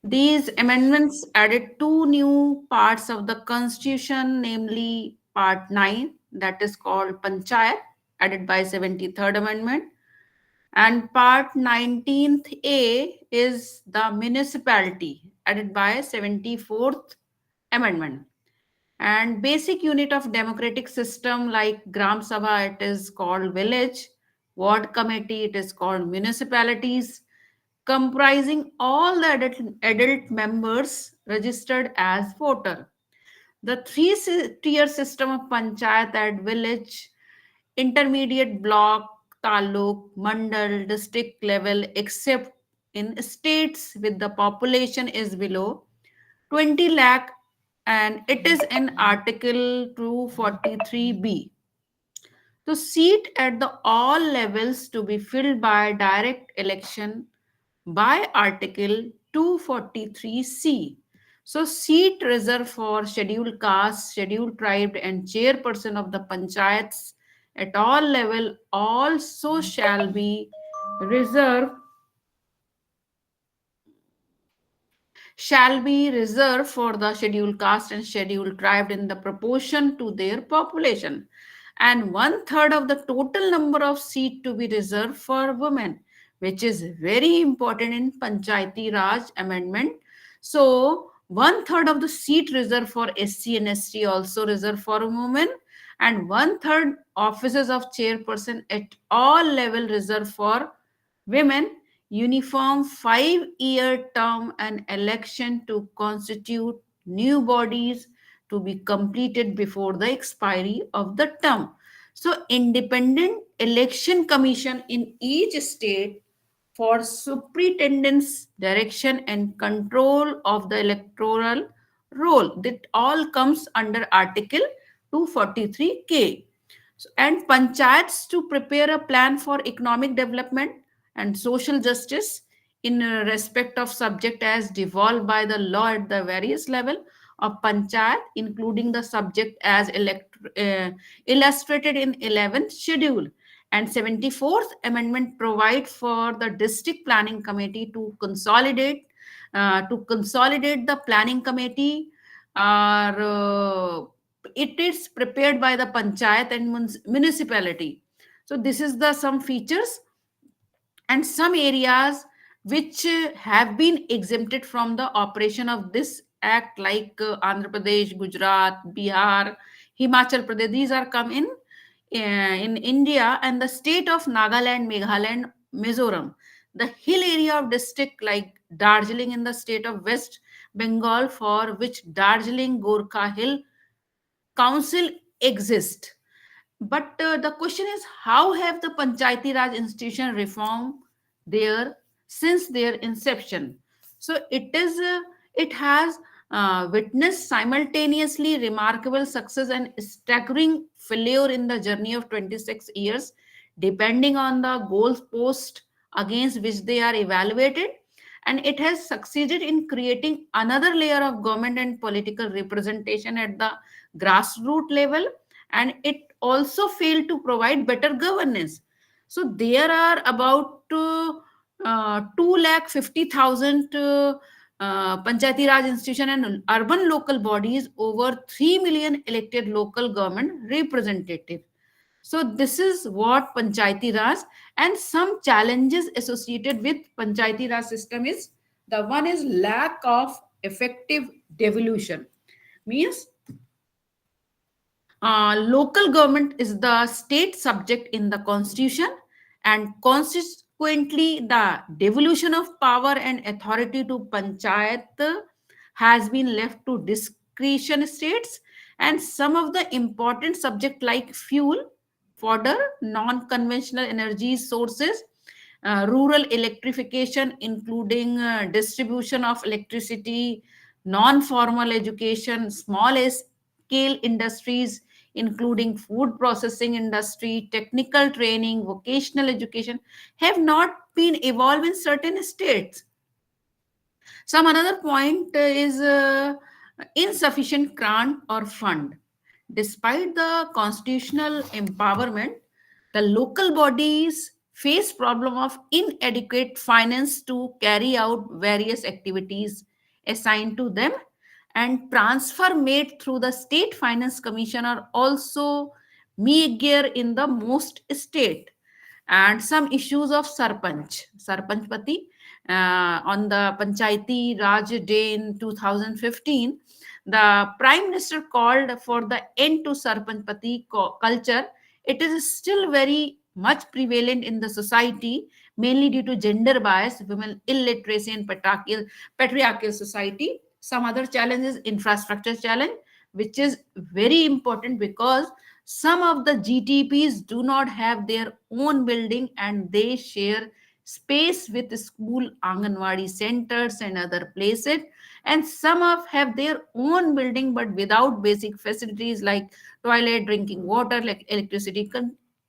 These amendments added two new parts of the Constitution, namely Part 9, that is called Panchayat, added by 73rd Amendment, and Part 19th A is the municipality, added by 74th Amendment. And basic unit of democratic system like Gram Sabha, it is called village, ward committee, it is called municipalities, comprising all the adult members registered as voter. The three-tier system of panchayat at village, intermediate block, taluk, mandal, district level, except in states with the population is below 20 lakh, and it is in Article 243B. So seat at the all levels to be filled by direct election by Article 243C. So seat reserved for scheduled caste, scheduled tribe and chairperson of the panchayats at all level also shall be reserved for the scheduled caste and scheduled tribe in the proportion to their population, and one third of the total number of seats to be reserved for women, which is very important in Panchayati Raj amendment. So one third of the seat reserved for SC and ST also reserved for women, and one third offices of chairperson at all level reserved for women, uniform 5-year term and election to constitute new bodies to be completed before the expiry of the term. So independent election commission in each state for superintendence, direction and control of the electoral roll. That all comes under Article 243K. And panchayats to prepare a plan for economic development and social justice in respect of subject as devolved by the law at the various level of panchayat, including the subject as illustrated in 11th schedule. And 74th amendment provide for the district planning committee to consolidate the planning committee, it is prepared by the panchayat and municipality. So this is the some features and some areas which have been exempted from the operation of this act, like Andhra Pradesh, Gujarat, Bihar, Himachal Pradesh. These are come in India, and the state of Nagaland, Meghalaya, Mizoram. The hill area of district like Darjeeling in the state of West Bengal, for which Darjeeling Gorkha Hill Council exist. But the question is, how have the Panchayati Raj institution reformed there since their inception? So it has witnessed simultaneously remarkable success and staggering failure in the journey of 26 years, depending on the goals post against which they are evaluated. And it has succeeded in creating another layer of government and political representation at the grassroots level, and it also failed to provide better governance. So there are about 250,000 Panchayati Raj institution and urban local bodies, over 3 million elected local government representative. So this is what Panchayati Raj, and some challenges associated with Panchayati Raj system is, the one is lack of effective devolution. Means local government is the state subject in the constitution, and Consequently, the devolution of power and authority to panchayat has been left to discretion states, and some of the important subjects like fuel, fodder, non-conventional energy sources, rural electrification, including distribution of electricity, non-formal education, small scale industries, including food processing industry, technical training, vocational education, have not been evolved in certain states. Some another point is insufficient grant or fund. Despite the constitutional empowerment, the local bodies face problem of inadequate finance to carry out various activities assigned to them, and transfer made through the state finance commission are also meager in the most state. And some issues of sarpanchpati on the Panchayati Raj Day in 2015, the Prime Minister called for the end to sarpanchpati culture. It is still very much prevalent in the society, mainly due to gender bias, women illiteracy, and patriarchal society. Some other challenges, infrastructure challenge, which is very important because some of the GTPs do not have their own building and they share space with school, Anganwadi centers and other places. And some of have their own building but without basic facilities like toilet, drinking water, like electricity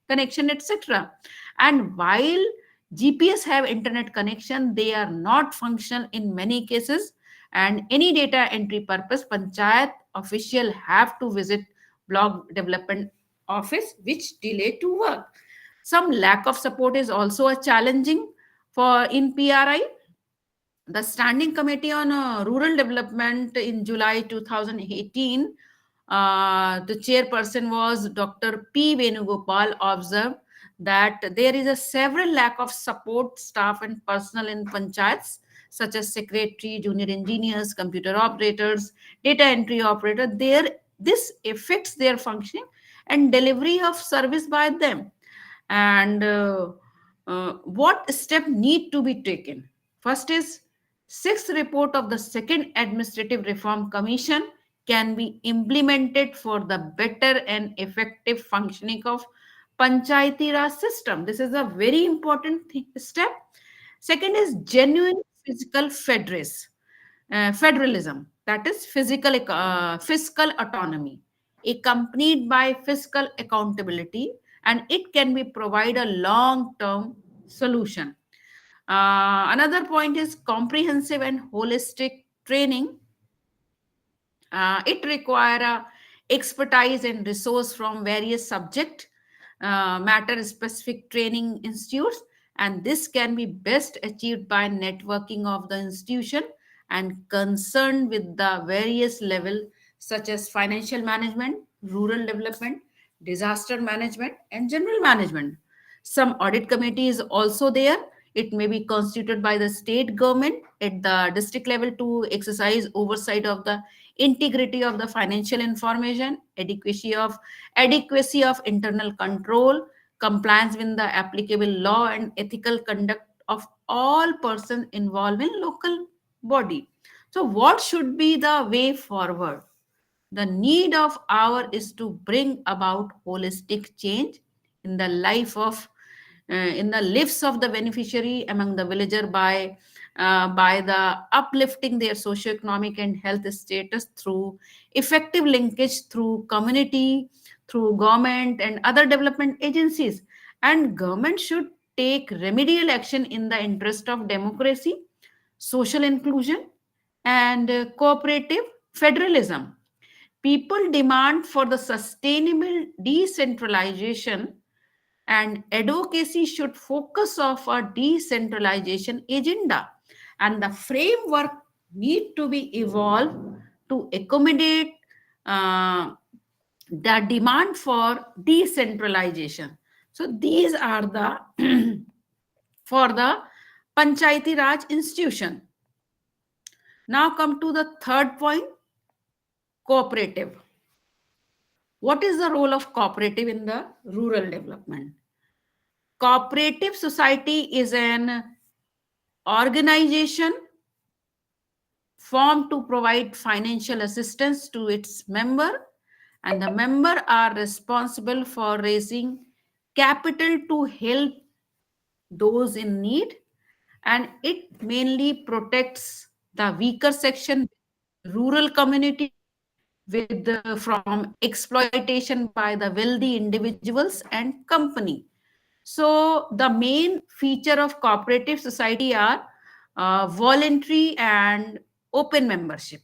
connection, etc. And while GPS have internet connection, they are not functional in many cases. And any data entry purpose, panchayat official have to visit block development office, which delay to work. Some lack of support is also a challenging for in PRI. The Standing Committee on Rural Development in July 2018, the chairperson was Dr. P. Venugopal, observed that there is a several lack of support staff and personnel in panchayats, such as secretary, junior engineers, computer operators, data entry operator. This affects their functioning and delivery of service by them. And what step need to be taken? First is sixth report of the second administrative reform commission can be implemented for the better and effective functioning of panchayati raj system. This is a very important step. Second is genuine physical federalism, that is fiscal autonomy, accompanied by fiscal accountability, and it can be provide a long term solution. Another point is comprehensive and holistic training. It require expertise and resource from various subject matter specific training institutes, and this can be best achieved by networking of the institution and concerned with the various level such as financial management, rural development, disaster management, and general management. Some audit committee is also there. It may be constituted by the state government at the district level to exercise oversight of the integrity of the financial information, adequacy of internal control, compliance with the applicable law, and ethical conduct of all persons involved in local body. So what should be the way forward? The need of hour is to bring about holistic change in the in the lives of the beneficiary among the villager by the uplifting their socioeconomic and health status through effective linkage through community, through government and other development agencies. And government should take remedial action in the interest of democracy, social inclusion, and cooperative federalism. People demand for the sustainable decentralization, and advocacy should focus of a decentralization agenda, and the framework need to be evolved to accommodate uh, the demand for decentralization. So these are the for the Panchayati Raj institution. Now come to the third point, cooperative. What is the role of cooperative in the rural development? Cooperative society is an organization formed to provide financial assistance to its member, and the member are responsible for raising capital to help those in need, and it mainly protects the weaker section, rural community, from exploitation by the wealthy individuals and company. So the main feature of cooperative society are voluntary and open membership.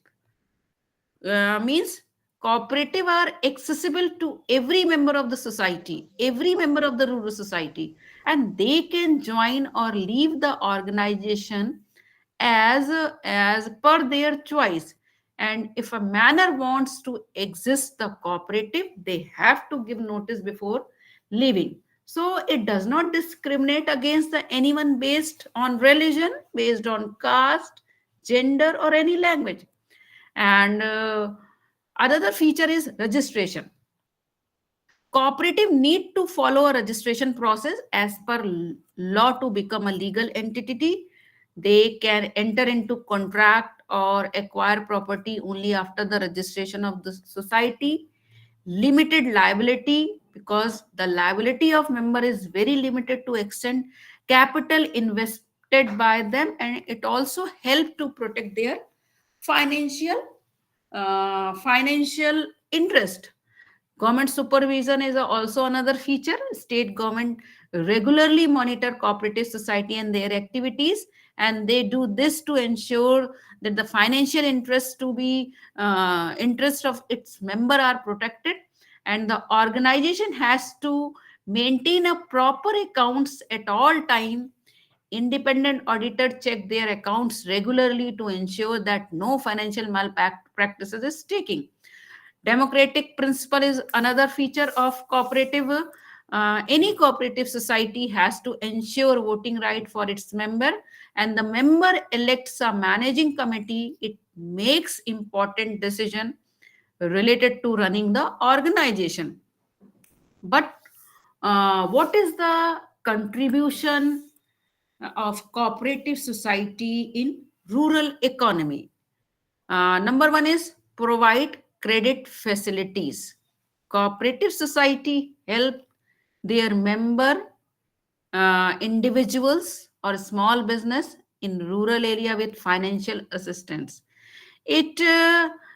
Means cooperative are accessible to every member of the society, every member of the rural society, and they can join or leave the organization as per their choice. And if a manor wants to exist the cooperative, they have to give notice before leaving. So it does not discriminate against the anyone based on religion, based on caste, gender, or any language. And another feature is registration. Cooperative need to follow a registration process as per law to become a legal entity. They can enter into contract or acquire property only after the registration of the society. Limited liability, because the liability of member is very limited to extent capital invested by them, and it also help to protect their financial financial interest. Government supervision is also another feature. State government regularly monitor cooperative society and their activities, and they do this to ensure that the financial interests to be interest of its member are protected, and the organization has to maintain a proper accounts at all time. Independent auditor check their accounts regularly to ensure that no financial malpractices is taking. Democratic principle is another feature of cooperative. Any cooperative society has to ensure voting right for its member, and the member elects a managing committee. It makes important decision related to running the organization. But what is the contribution of cooperative society in rural economy? Number one is provide credit facilities. Cooperative society help their member individuals or small business in rural area with financial assistance. It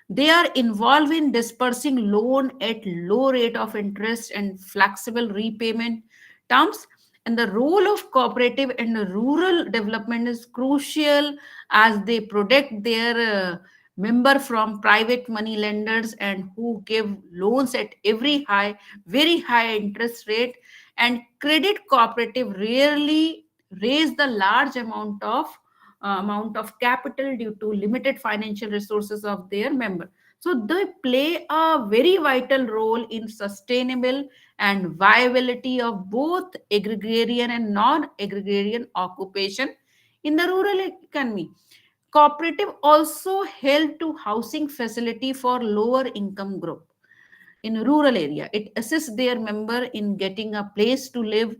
They are involved in dispersing loan at low rate of interest and flexible repayment terms. And the role of cooperative in rural development is crucial, as they protect their member from private money lenders and who give loans at very high interest rate. And credit cooperative rarely raise the large amount of capital due to limited financial resources of their member. So they play a very vital role in sustainable and viability of both agrarian and non-agrarian occupation in the rural economy. Cooperative also help to housing facility for lower income group in rural area. It assists their member in getting a place to live.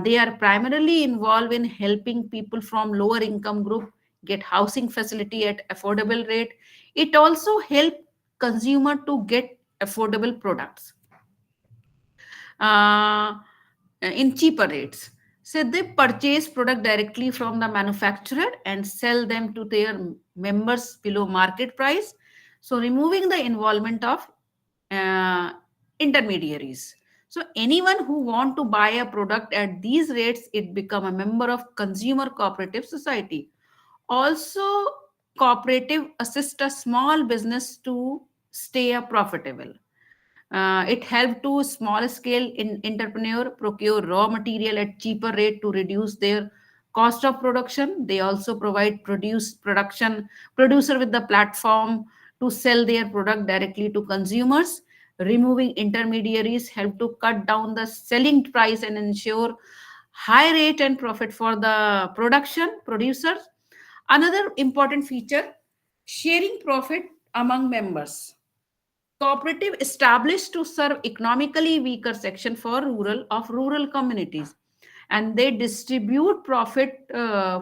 They are primarily involved in helping people from lower income group get housing facility at affordable rate. It also help consumer to get affordable products uh, in cheaper rates. So they purchase product directly from the manufacturer and sell them to their members below market price. So removing the involvement of uh, intermediaries. So anyone who want to buy a product at these rates, it become a member of consumer cooperative society. Also, cooperative assist a small business to stay profitable. It helped to small scale in entrepreneur procure raw material at cheaper rate to reduce their cost of production. They also provide producer with the platform to sell their product directly to consumers. Removing intermediaries help to cut down the selling price and ensure high rate and profit for the production producers. Another important feature, sharing profit among members. Cooperative established to serve economically weaker section for rural communities. and they distribute profit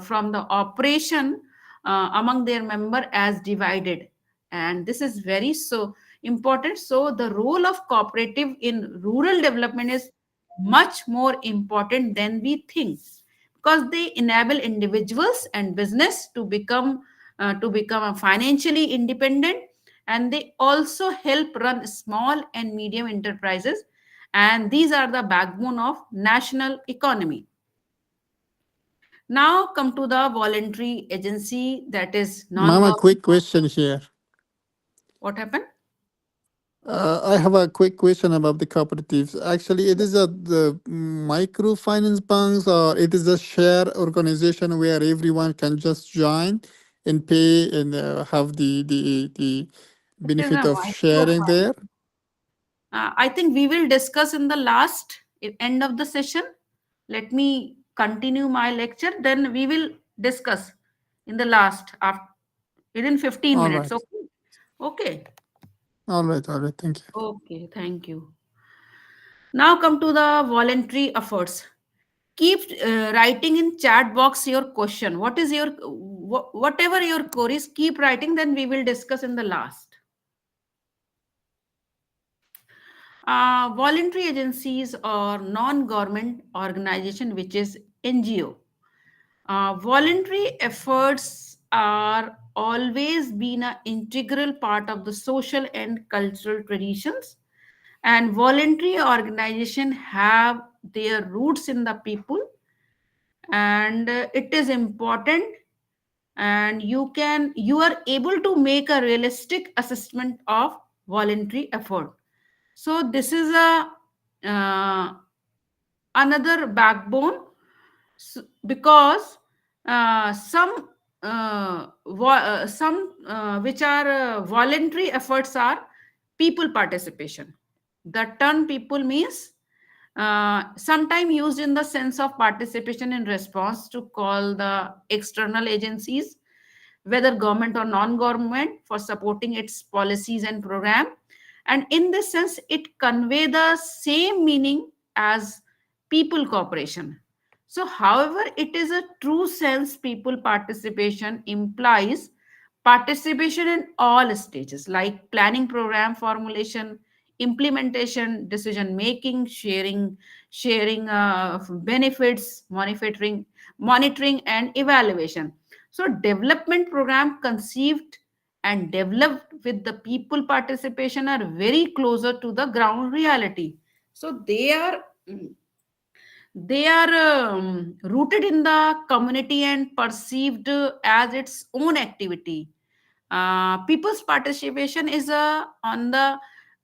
from the operation among their member as divided. And this is very so important. So the role of cooperative in rural development is much more important than we think, because they enable individuals and business to become financially independent, and they also help run small and medium enterprises, and these are the backbone of national economy. Now come to the voluntary agency, that is Mama, non-government. quick question here. What happened? I have a quick question about the cooperatives. Actually, it is the microfinance banks, or it is a share organization where everyone can just join and pay and have the It is benefit a of sharing microfinance. there. I think we will discuss in the last end of the session. Let me continue my lecture, then we will discuss in the last after within 15 All minutes. right. Okay. Okay. All right. All right. Thank you. Okay. Thank you. Now come to the voluntary efforts. Keep writing in chat box your question. What is your whatever your queries? Keep writing. Then we will discuss in the last. Voluntary agencies or non-government organization, which is NGO. Voluntary efforts are always been an integral part of the social and cultural traditions, and voluntary organization have their roots in the people, and it is important, and you are able to make a realistic assessment of voluntary effort. So this is a another backbone. Because some which are voluntary efforts are people participation. The term people means sometime used in the sense of participation in response to call the external agencies, whether government or non-government, for supporting its policies and program. And in this sense, it convey the same meaning as people cooperation. So, however, it is a true sense people participation implies participation in all stages like planning, program formulation, implementation, decision making, sharing benefits, monitoring and evaluation. So development program conceived and developed with the people participation are very closer to the ground reality. So they are rooted in the community and perceived as its own activity. People's participation is on the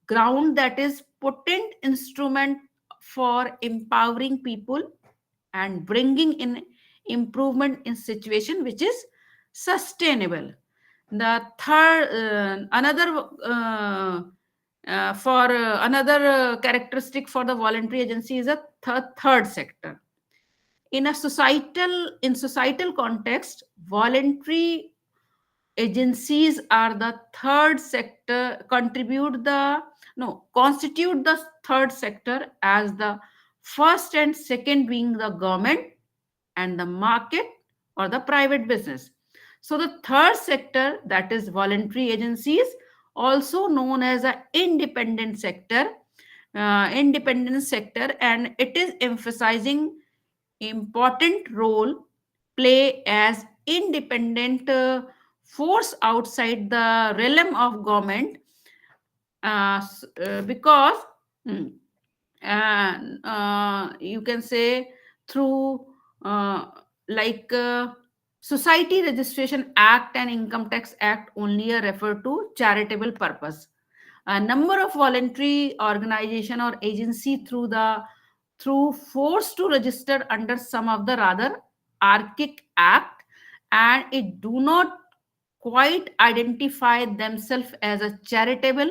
ground, that is potent instrument for empowering people and bringing in improvement in situation which is sustainable. The third another for another characteristic for the voluntary agency is a third sector. In societal context, voluntary agencies are the third sector, constitute the third sector, as the first and second being the government and the market or the private business. So the third sector, that is voluntary agencies, also known as an independent sector, and it is emphasizing important role play as independent force outside the realm of government, because hmm, you can say through uh, like Society Registration Act and Income Tax Act only are referred to charitable purpose. A number of voluntary organization or agency through force to register under some of the rather archaic act, and it do not quite identify themselves as a charitable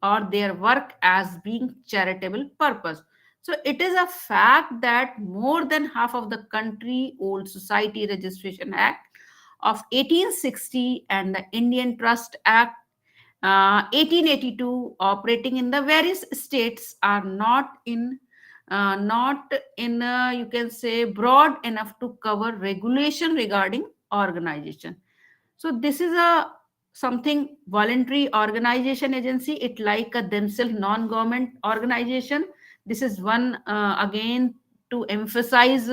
or their work as being charitable purpose. So it is a fact that more than half of the country old Society Registration Act of 1860 and the Indian Trust Act 1882 operating in the various states are not in not in a, you can say, broad enough to cover regulation regarding organization. So this is a something voluntary organization agency. It like a themselves non-government organization. This is one again to emphasize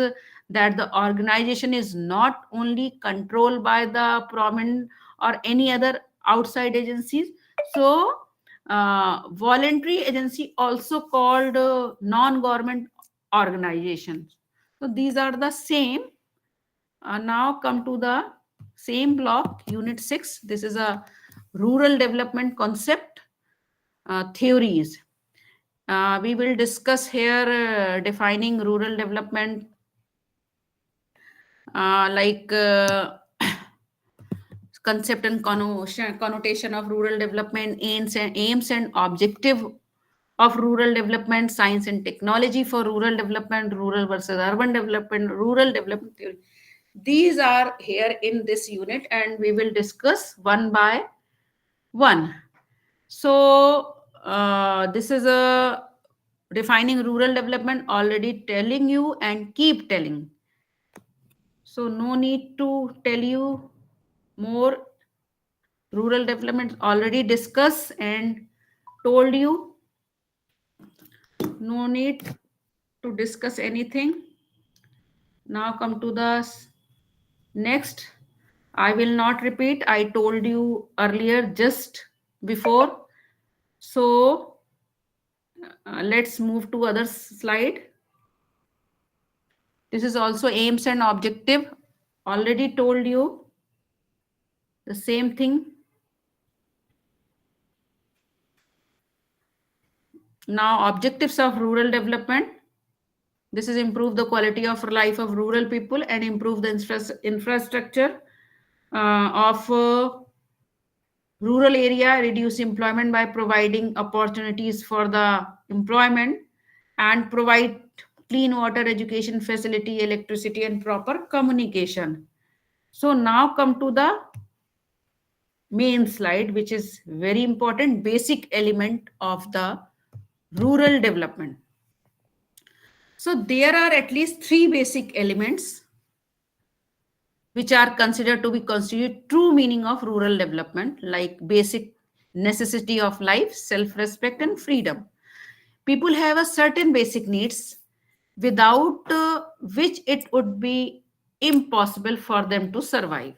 that the organization is not only controlled by the prominent or any other outside agencies. So voluntary agency also called non-government organizations. So these are the same. Now come to the same block, unit 6. This is a rural development concept theories. We will discuss here defining rural development like concept and connotation of rural development, aims and objective of rural development, science and technology for rural development, rural versus urban development, rural development theory. These are here in this unit and we will discuss one by one. So this is a defining rural development, already telling you and keep telling. So no need to tell you more. Rural development already discussed and told you. No need to discuss anything. Now come to the next. I will not repeat. I told you earlier just before. So let's move to other slide. This is also aims and objective. Already told you the same thing. Now objectives of rural development. This is improve the quality of life of rural people and improve the infrastructure of rural area, reduce employment by providing opportunities for the employment and provide clean water, education facility, electricity and proper communication. So now come to the main slide, which is very important, basic element of the rural development. So there are at least 3 basic elements which are considered to be constitute true meaning of rural development, like basic necessity of life, self-respect and freedom. People have a certain basic needs without which it would be impossible for them to survive.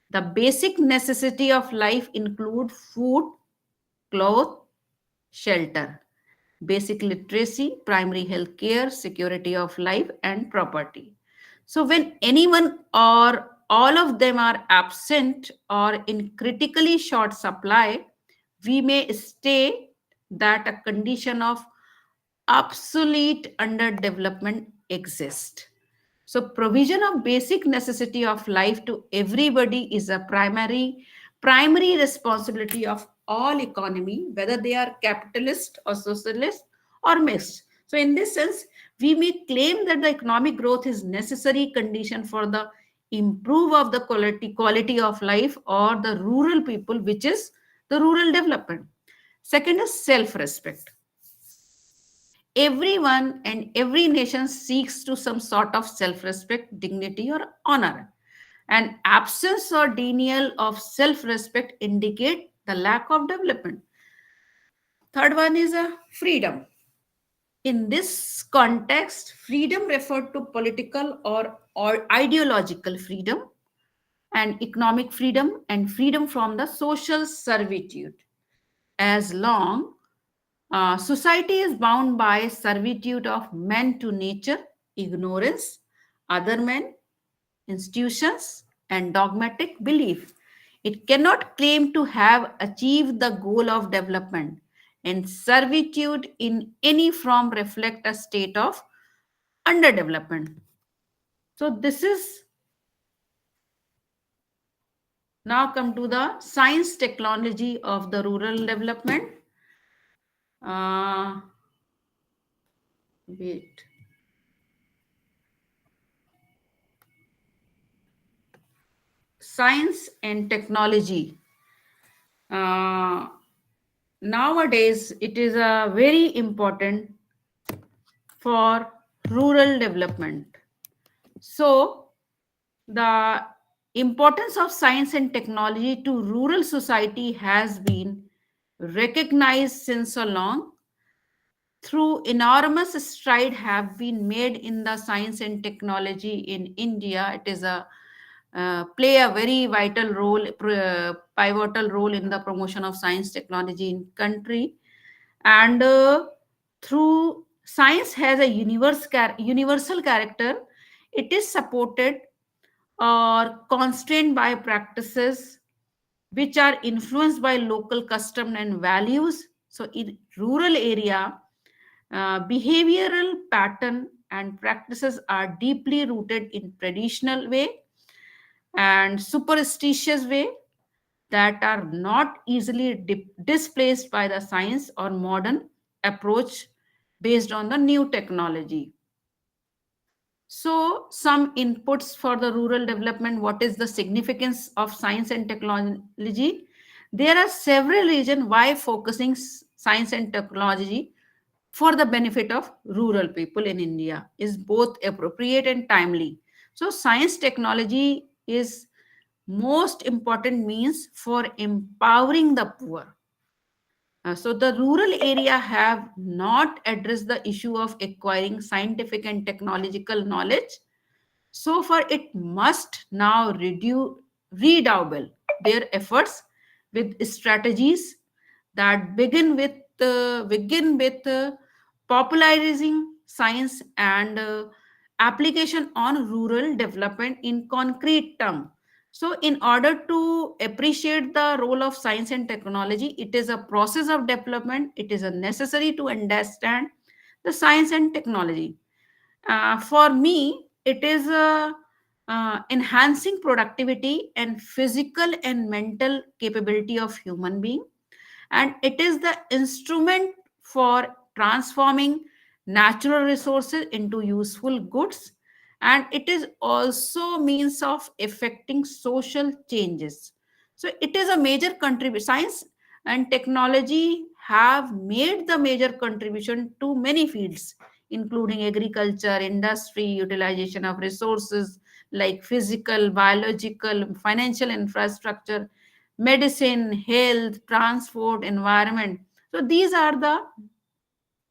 The basic necessity of life include food, clothes, shelter, basic literacy, primary health care, security of life and property. So when anyone or all of them are absent or in critically short supply, we may state that a condition of absolute underdevelopment exists. So provision of basic necessity of life to everybody is a primary responsibility of all economy, whether they are capitalist or socialist or mixed. So in this sense, we may claim that the economic growth is necessary condition for the improve of the quality of life or the rural people, which is the rural development. Second is self-respect. Everyone and every nation seeks to some sort of self-respect, dignity or honor. And absence or denial of self-respect indicate the lack of development. Third one is a freedom. In this context, freedom referred to political or ideological freedom and economic freedom and freedom from the social servitude. As long society is bound by servitude of men to nature, ignorance, other men, institutions, and dogmatic belief, it cannot claim to have achieved the goal of development, and servitude in any form reflect a state of underdevelopment. So this is now come to the science technology of the rural development. Wait. Science and technology. Nowadays, it is a very important for rural development. So, the importance of science and technology to rural society has been recognized since so long. Through enormous stride have been made in the science and technology in India, it is a play a very vital role, pivotal role in the promotion of science technology in country. And through science has a universal character, it is supported or constrained by practices which are influenced by local custom and values. So in rural area, behavioral pattern and practices are deeply rooted in traditional way and superstitious way that are not easily displaced by the science or modern approach based on the new technology. So, some inputs for the rural development. What is the significance of science and technology? There are several reasons why focusing science and technology for the benefit of rural people in India is both appropriate and timely. So, science technology is most important means for empowering the poor. So the rural area have not addressed the issue of acquiring scientific and technological knowledge. So far, it must now redouble their efforts with strategies that begin with popularizing science and application on rural development in concrete term. So, in order to appreciate the role of science and technology, it is a process of development. It is a necessary to understand the science and technology. For me, it is enhancing productivity and physical and mental capability of human being, and it is the instrument for transforming natural resources into useful goods, and it is also means of effecting social changes. So it is a major contribution. Science and technology have made the major contribution to many fields, including agriculture, industry, utilization of resources like physical, biological, financial infrastructure, medicine, health, transport, environment. So these are the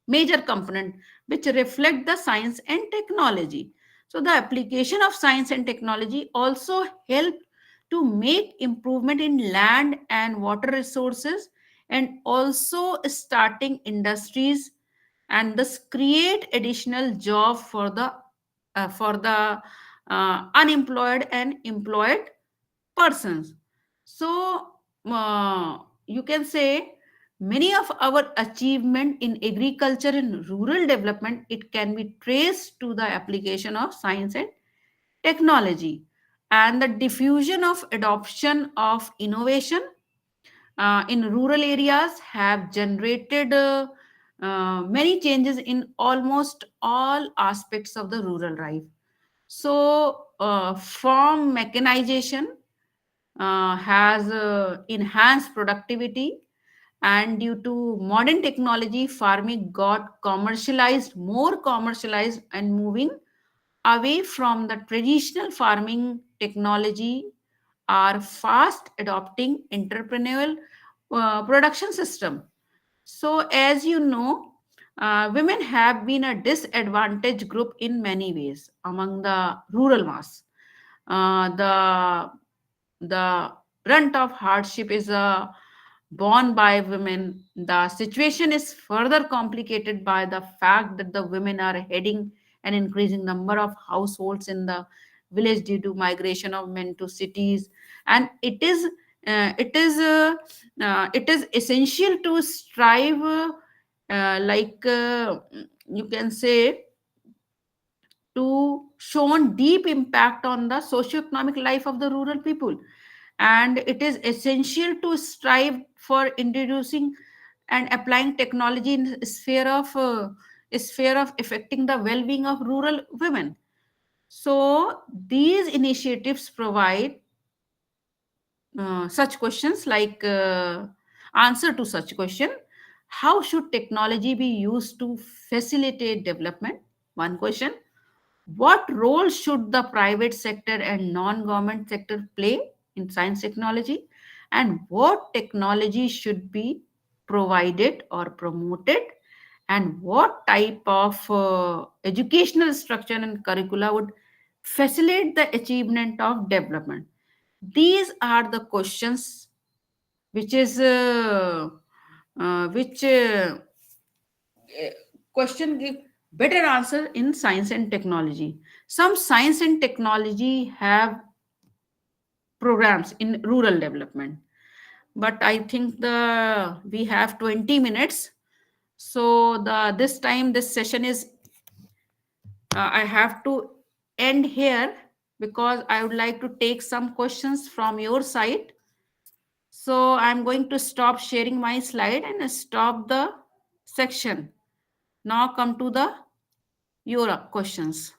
major component which reflect the science and technology. So the application of science and technology also help to make improvement in land and water resources, and also starting industries, and thus create additional job for the unemployed and employed persons. So you can say many of our achievement in agriculture and rural development, it can be traced to the application of science and technology, and the diffusion of adoption of innovation in rural areas have generated many changes in almost all aspects of the rural life. So farm mechanization has enhanced productivity, and due to modern technology, farming got commercialized, more commercialized, and moving away from the traditional farming technology are fast adopting entrepreneurial production system. So as you know, women have been a disadvantaged group in many ways among the rural mass. The brunt of hardship is borne by women. The situation is further complicated by the fact that the women are heading an increasing number of households in the village due to migration of men to cities, and it is essential to strive, you can say, to shown deep impact on the socio-economic life of the rural people, and it is essential to strive for introducing and applying technology in the sphere of affecting the well-being of rural women. So these initiatives provide such questions like answer to such question: How should technology be used to facilitate development? One question. What role should the private sector and non-government sector play in science technology? And what technology should be provided or promoted? And what type of educational structure and curricula would facilitate the achievement of development? These are the questions which is which question give better answer in science and technology. Some science and technology have programs in rural development, but I think we have 20 minutes. So this time this session is I have to end here because I would like to take some questions from your side. So I'm going to stop sharing my slide and stop the section. Now come to your questions.